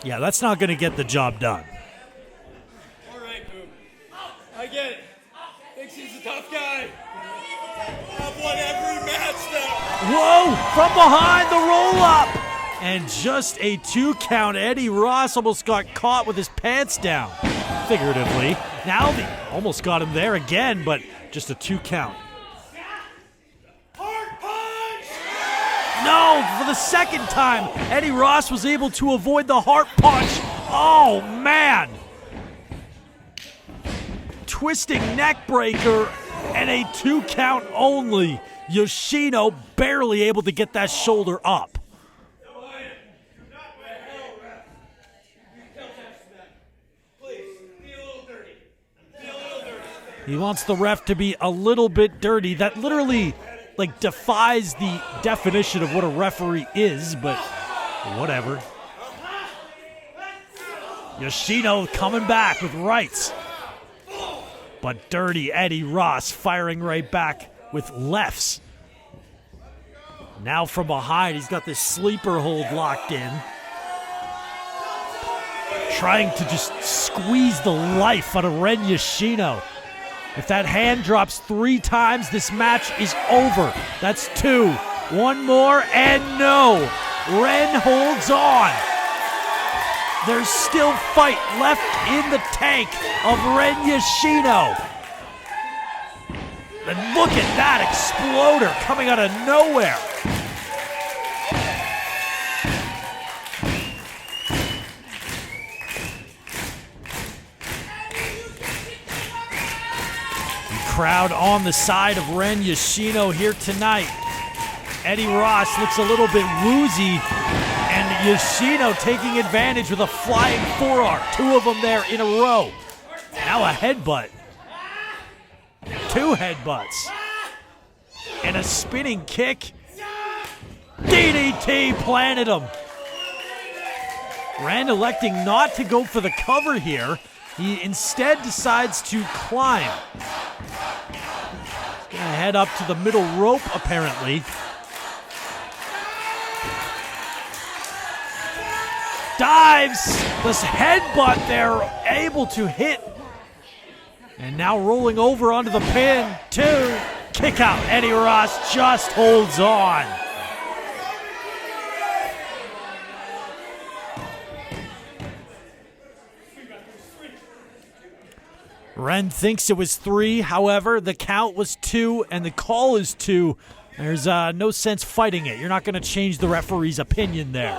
Yeah, that's not gonna get the job done. All right, Boom. I get it. Thinks he's a tough guy. I've won every match now. Whoa! From behind, the roll up! And just a 2 count. Eddy Ross almost got caught with his pants down. Figuratively. Now they almost got him there again, but just a 2 count. No, for the second time, Eddy Ross was able to avoid the heart punch. Oh, man. Twisting neck breaker and a 2 count only. Yoshino barely able to get that shoulder up. He wants the ref to be a little bit dirty. That literally defies the definition of what a referee is, but whatever. Yoshino coming back with rights. But dirty Eddy Ross firing right back with lefts. Now from behind, he's got this sleeper hold locked in. Trying to just squeeze the life out of Ren Yoshino. If that hand drops 3 times, this match is over. That's 2. 1 more, and no. Ren holds on. There's still fight left in the tank of Ren Yoshino. And look at that exploder coming out of nowhere. Crowd on the side of Ren Yoshino here tonight. Eddy Ross looks a little bit woozy, and Yoshino taking advantage with a flying forearm. 2 of them there in a row. Now a headbutt. 2 headbutts. And a spinning kick. DDT planted him. Ren electing not to go for the cover here. He instead decides to climb. He's gonna head up to the middle rope, apparently. Dives, this headbutt there, able to hit. And now rolling over onto the pin, 2. Kick out, Eddy Ross just holds on. Ren thinks it was 3, however, the count was 2, and the call is 2. There's no sense fighting it. You're not going to change the referee's opinion there.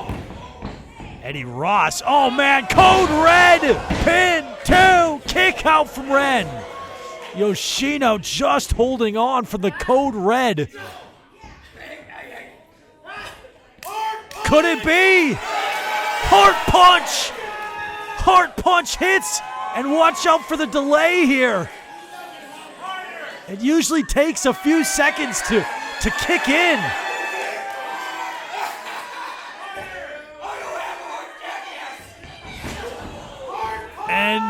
Eddy Ross, oh man, code red! Pin 2, kick out from Ren. Yoshino just holding on for the code red. Could it be? Heart punch! Heart punch hits! And watch out for the delay here. It usually takes a few seconds to kick in. And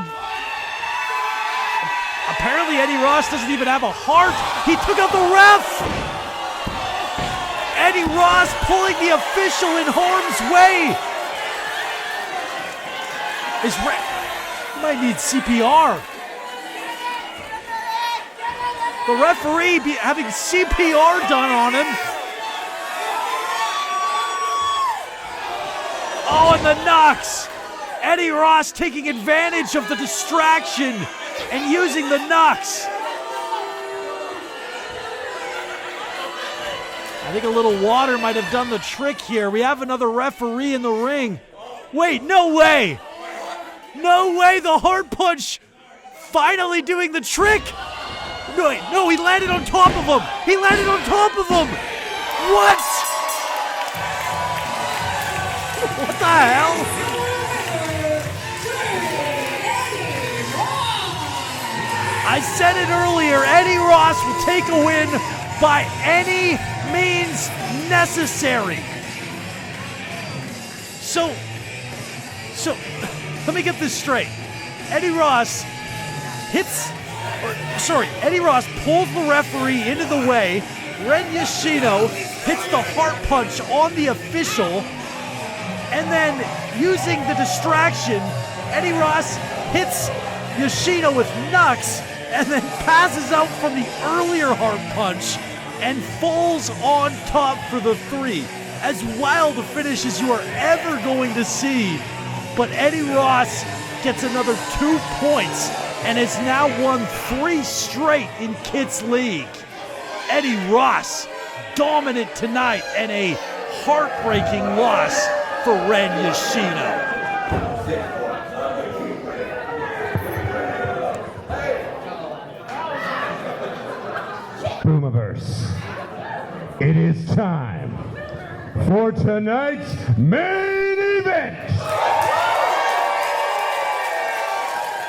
apparently Eddy Ross doesn't even have a heart. He took out the ref. Eddy Ross pulling the official in harm's way. Might need CPR. The referee having CPR done on him. Oh, and the knocks. Eddy Ross taking advantage of the distraction and using the knocks. I think a little water might have done the trick here. We have another referee in the ring. Wait, no way. No way, the heart punch finally doing the trick. No, wait, no, he landed on top of him. He landed on top of him. What? What the hell? I said it earlier, Eddy Ross will take a win by any means necessary. So let me get this straight. Eddy Ross pulls the referee into the way. Ren Yoshino hits the heart punch on the official. And then using the distraction, Eddy Ross hits Yoshino with knucks and then passes out from the earlier heart punch and falls on top for the 3. As wild a finish as you are ever going to see. But Eddy Ross gets another 2 points and has now won 3 straight in Kids League. Eddy Ross dominant tonight and a heartbreaking loss for Ren Yoshino. Boomiverse, it is time for tonight's main event.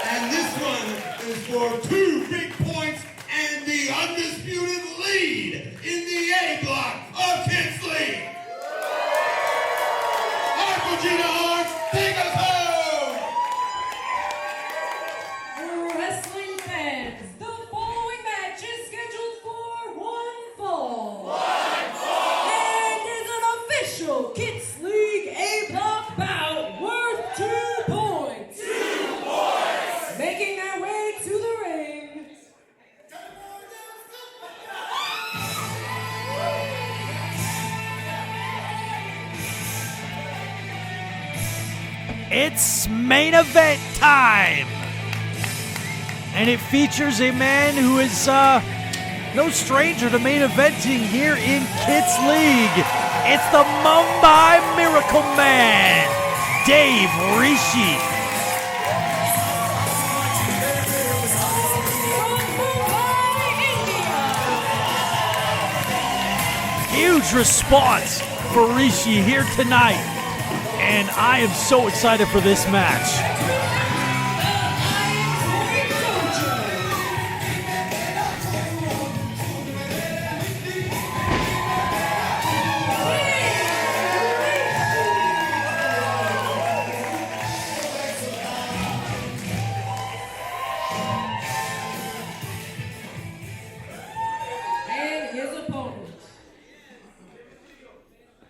And this one is for 2 big points and the undisputed lead in the A block of Kids League. Take us home! Wrestling fans, the following match is scheduled for 1 fall. And It's main event time. And it features a man who is no stranger to main eventing here in Kids League. It's the Mumbai Miracle Man, Dave Rishi. Huge response for Rishi here tonight, and I am so excited for this match.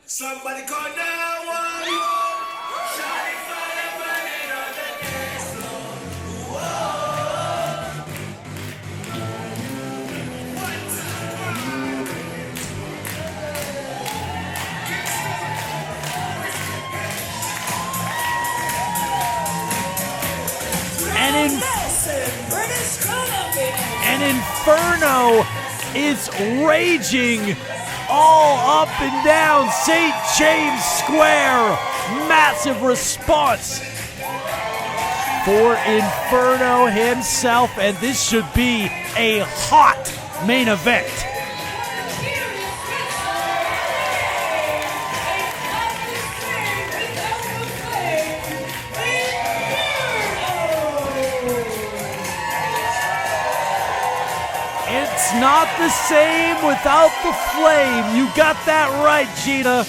Somebody call 911. Shawty fire burning on the dance floor. Whoa. And Inferno is raging all up and down St. James Square. Massive response for Inferno himself, and this should be a hot main event. It's not the same without the flame. You got that right, Gina.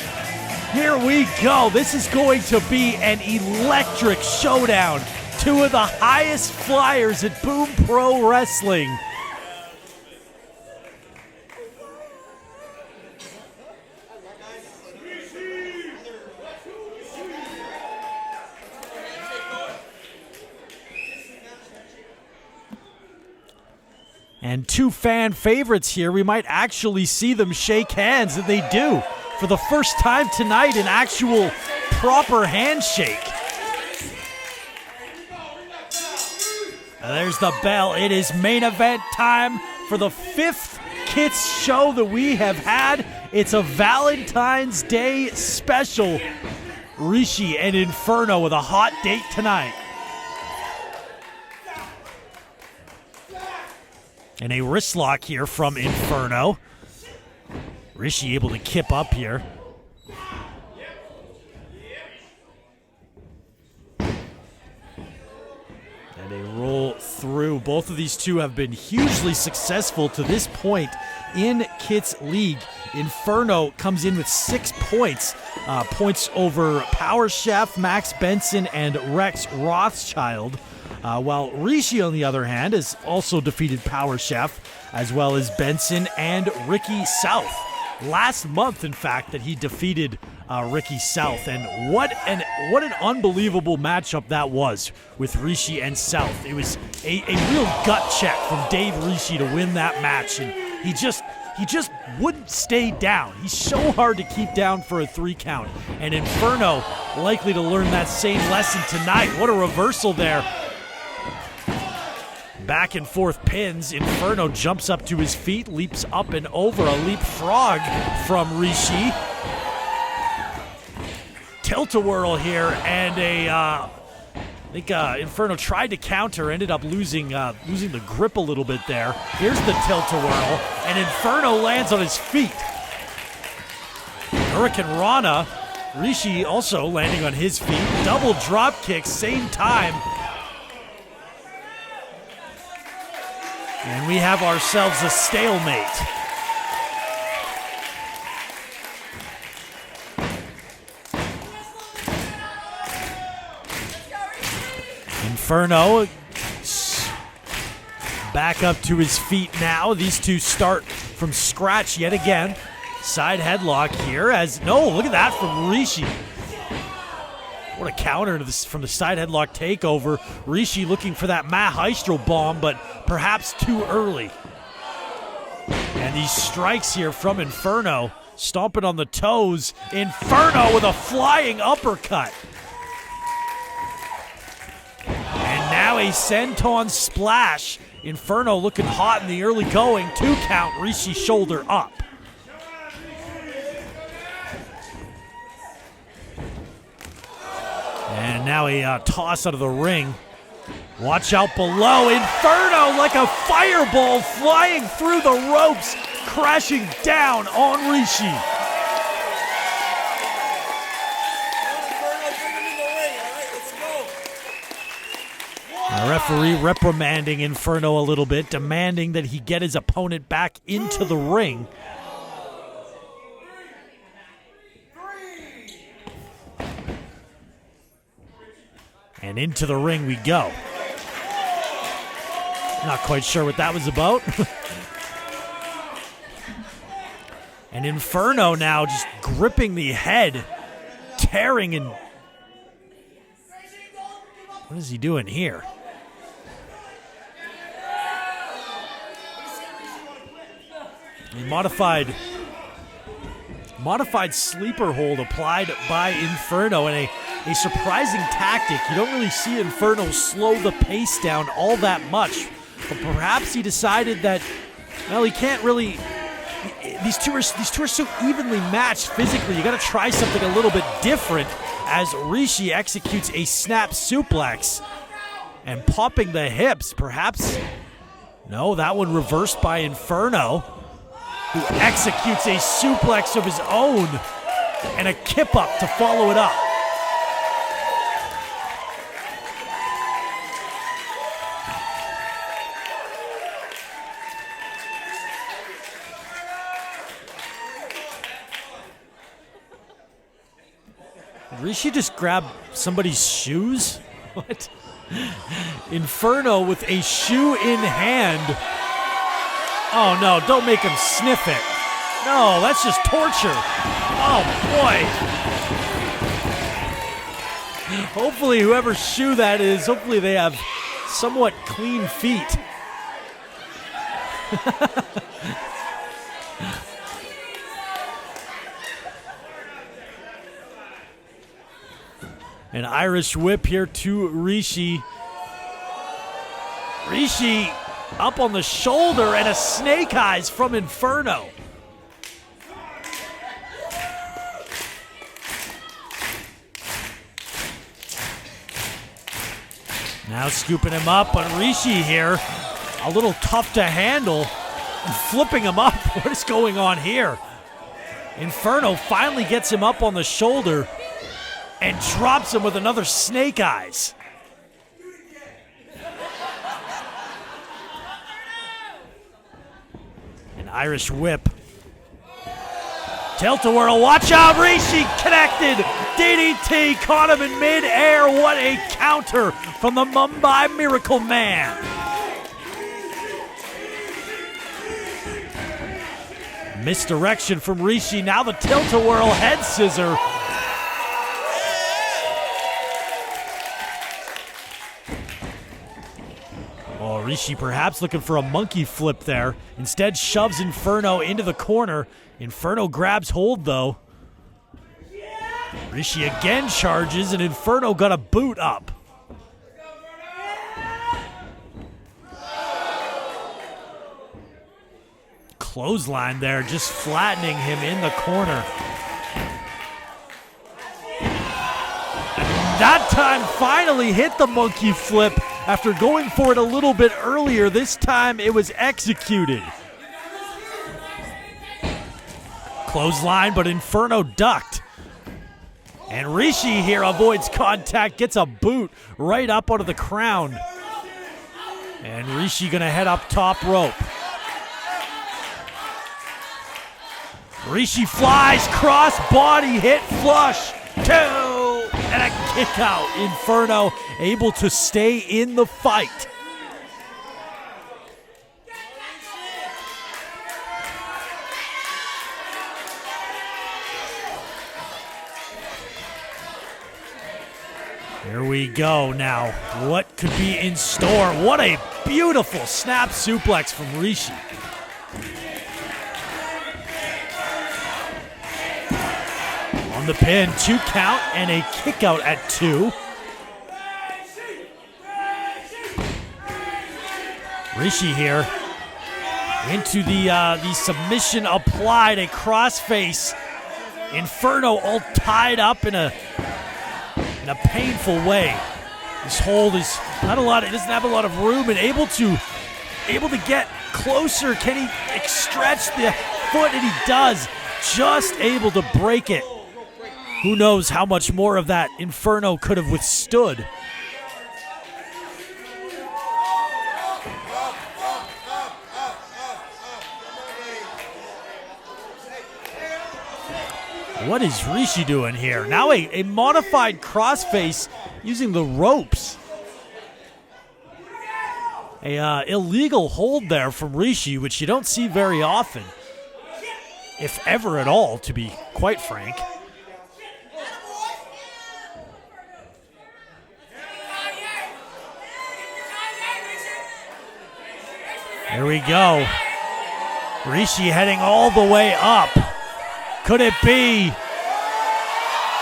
Here we go. This is going to be an electric showdown. Two of the highest flyers at Boom Pro Wrestling. And two fan favorites here. We might actually see them shake hands, and they do. For the first time tonight, an actual proper handshake. And there's the bell. It is main event time for the 5th Kits show that we have had. It's a Valentine's Day special. Rishi and Inferno with a hot date tonight. And a wrist lock here from Inferno. Rishi able to kip up here. And they roll through. Both of these two have been hugely successful to this point in Kits League. Inferno comes in with 6 points. Points over Power Chef, Max Benson, and Rex Rothschild. While Rishi, on the other hand, has also defeated Power Chef, as well as Benson and Ricky South. Last month, in fact, that he defeated Ricky South. And what an unbelievable matchup that was with Rishi and South. It was a real gut check from Dave Rishi to win that match. And he just wouldn't stay down. He's so hard to keep down for a 3 count. And Inferno likely to learn that same lesson tonight. What a reversal there. Back and forth pins. Inferno jumps up to his feet, leaps up and over. A leapfrog from Rishi. Tilt-a-whirl here, and I think Inferno tried to counter, ended up losing the grip a little bit there. Here's the tilt-a-whirl, and Inferno lands on his feet. Hurricane Rana. Rishi also landing on his feet. Double drop kick, same time. And we have ourselves a stalemate. Inferno back up to his feet now. These two start from scratch yet again. Side headlock here as, no, look at that from Rishi. What a counter to this from the side headlock takeover. Rishi looking for that Maheistro bomb, but perhaps too early. And these strikes here from Inferno, stomping on the toes. Inferno with a flying uppercut. a senton splash. Inferno looking hot in the early going. 2 count, Rishi shoulder up. And now a toss out of the ring. Watch out below. Inferno like a fireball flying through the ropes, crashing down on Rishi. The referee reprimanding Inferno a little bit, demanding that he get his opponent back into the ring. And into the ring we go. Not quite sure what that was about. And Inferno now just gripping the head, tearing and... What is he doing here? A modified sleeper hold applied by Inferno, and a surprising tactic. You don't really see Inferno slow the pace down all that much, but perhaps he decided that, well, he can't really. These two are so evenly matched physically. You got to try something a little bit different. As Rishi executes a snap suplex and popping the hips, perhaps. No, that one reversed by Inferno, who executes a suplex of his own and a kip up to follow it up. Did Rishi just grab somebody's shoes? What? Inferno with a shoe in hand. Oh no, don't make him sniff it. No, that's just torture. Oh boy. Hopefully whoever's shoe that is, hopefully they have somewhat clean feet. An Irish whip here to Rishi. Rishi up on the shoulder and a snake eyes from Inferno. Now scooping him up, but Rishi here, a little tough to handle, and flipping him up. What is going on here? Inferno finally gets him up on the shoulder and drops him with another snake eyes. An Irish whip. Tilt-a-whirl, watch out, Rishi connected. DDT caught him in mid-air. What a counter from the Mumbai Miracle Man. Misdirection from Rishi, now the tilt-a-whirl head scissor. Oh, Rishi perhaps looking for a monkey flip there. Instead shoves Inferno into the corner. Inferno grabs hold though. Rishi again charges and Inferno got a boot up. Clothesline there, just flattening him in the corner. That time finally hit the monkey flip after going for it a little bit earlier. This time it was executed. Clothesline, but Inferno ducked. And Rishi here avoids contact, gets a boot right up onto the crown. And Rishi gonna head up top rope. Rishi flies, cross body hit, flush, 2, and a kick out. Inferno able to stay in the fight. Here we go now. What could be in store? What a beautiful snap suplex from Rishi. On the pin, 2 count and a kick out at 2. Rishi here into the submission applied, a crossface. Inferno all tied up in a painful way. This hold is not a lot. It doesn't have a lot of room, and able to get closer. Can he stretch the foot? And he does. Just able to break it. Who knows how much more of that Inferno could have withstood. What is Rishi doing here? Now a modified crossface using the ropes. A illegal hold there from Rishi, which you don't see very often, if ever at all, to be quite frank. Here we go. Rishi heading all the way up. Could it be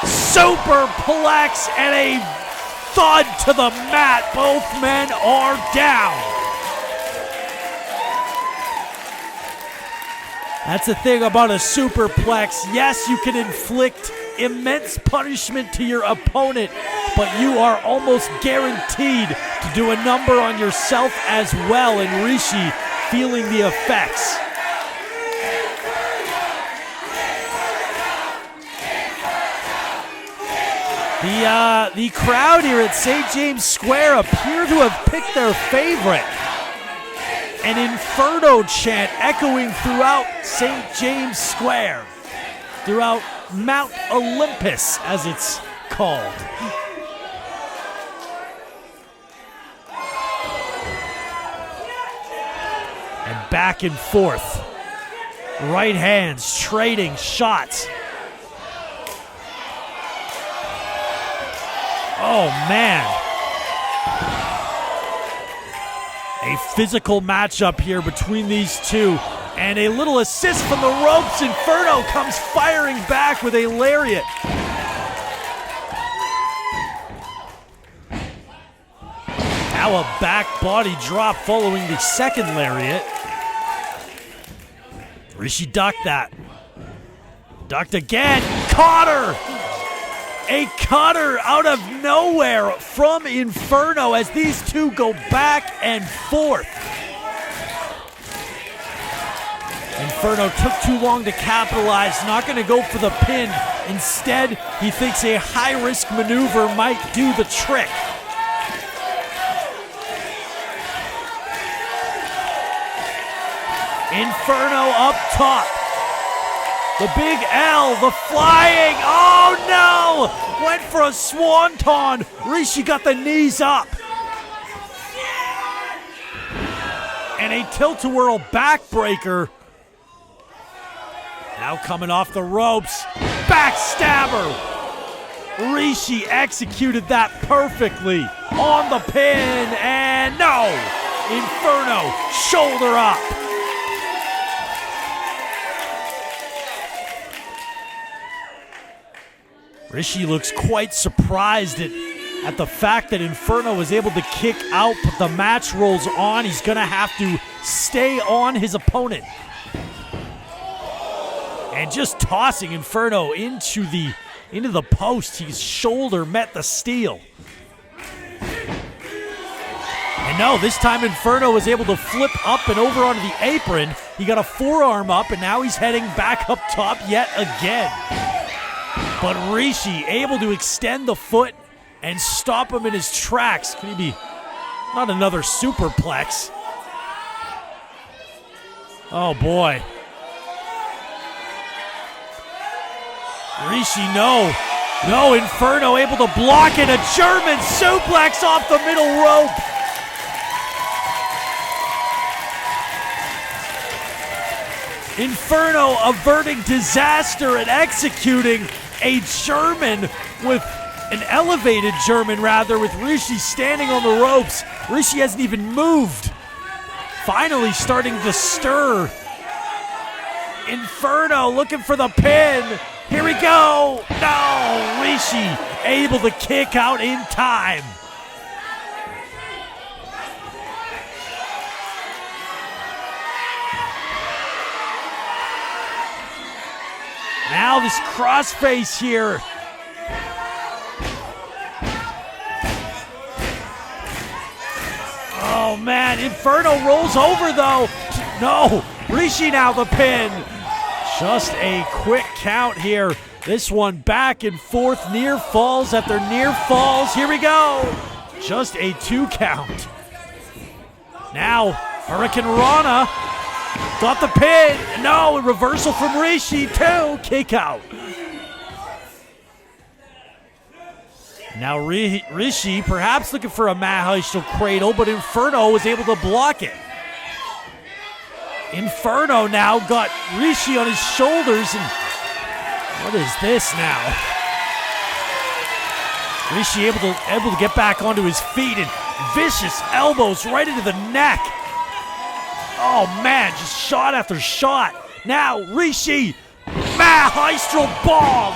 superplex and a thud to the mat? Both men are down. That's the thing about a superplex. Yes, you can inflict immense punishment to your opponent, but you are almost guaranteed to do a number on yourself as well, and Rishi feeling the effects. The crowd here at St. James Square appear to have picked their favorite. An Inferno chant echoing throughout St. James Square, throughout Mount Olympus, as it's called. And back and forth. Right hands trading shots. Oh, man. A physical matchup here between these two. And a little assist from the ropes. Inferno comes firing back with a lariat. Now a back body drop following the second lariat. Rishi ducked that. Ducked again. Caught her. A cutter out of nowhere from Inferno as these two go back and forth. Inferno took too long to capitalize, not going to go for the pin. Instead, he thinks a high-risk maneuver might do the trick. Inferno up top. The big L, the flying, oh no! Went for a swanton. Rishi got the knees up. And a tilt-a-whirl backbreaker. Now coming off the ropes, backstabber. Rishi executed that perfectly on the pin, and no! Inferno, shoulder up. Rishi looks quite surprised at the fact that Inferno was able to kick out, but the match rolls on. He's going to have to stay on his opponent. And just tossing Inferno into the post. His shoulder met the steel. And no, this time Inferno was able to flip up and over onto the apron. He got a forearm up, and now he's heading back up top yet again. But Rishi able to extend the foot and stop him in his tracks. Could he be not another superplex? Oh boy. Rishi, no. No, Inferno able to block it. A German suplex off the middle rope. Inferno averting disaster and executing a German with an elevated German rather, with Rishi standing on the ropes. Rishi hasn't even moved. Finally starting to stir. Inferno looking for the pin. Here we go. No, Rishi able to kick out in time. Now this crossface here. Oh man, Inferno rolls over though. No, Rishi now the pin. Just a quick count here. This one back and forth, near falls after near falls. Here we go. Just a 2 count. Now, Hurricane Rana got the pin. No, a reversal from Rishi, 2 kick out. Now Rishi perhaps looking for a Mahishal cradle, but Inferno was able to block it. Inferno now got Rishi on his shoulders, and what is this now? Rishi able to get back onto his feet, and vicious elbows right into the neck. Oh man, just shot after shot. Now Rishi, Mahishal bomb,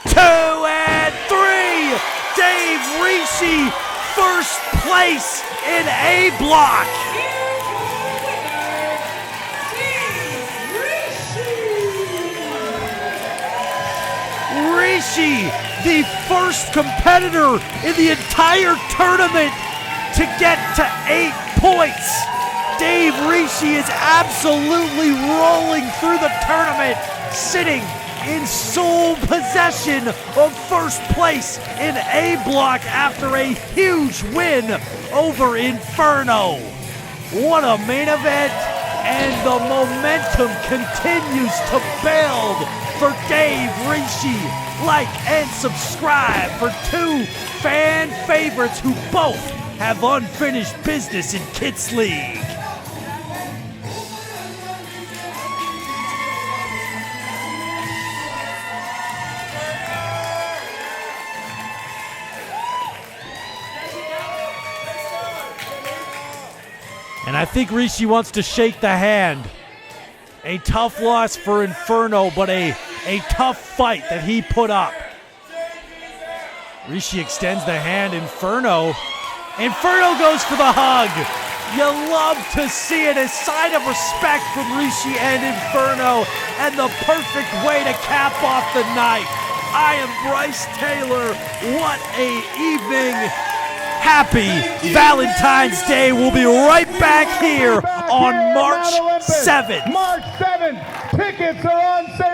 2 and 3. Dave Rishi, first place in A block. Rishi, the first competitor in the entire tournament to get to 8 points. Dave Rishi is absolutely rolling through the tournament, sitting in sole possession of first place in A block after a huge win over Inferno. What a main event, and the momentum continues to build for Dave Rishi. Like and subscribe for 2 fan favorites who both have unfinished business in Kids League. And I think Rishi wants to shake the hand. A tough loss for Inferno, but a tough fight that he put up. Rishi extends the hand. Inferno goes for the hug. You love to see it. A sign of respect from Rishi and Inferno, and the perfect way to cap off the night. I am Bryce Taylor. What a evening. Happy Valentine's Day. We'll be right back here on March 7th. March 7th. Tickets are on sale.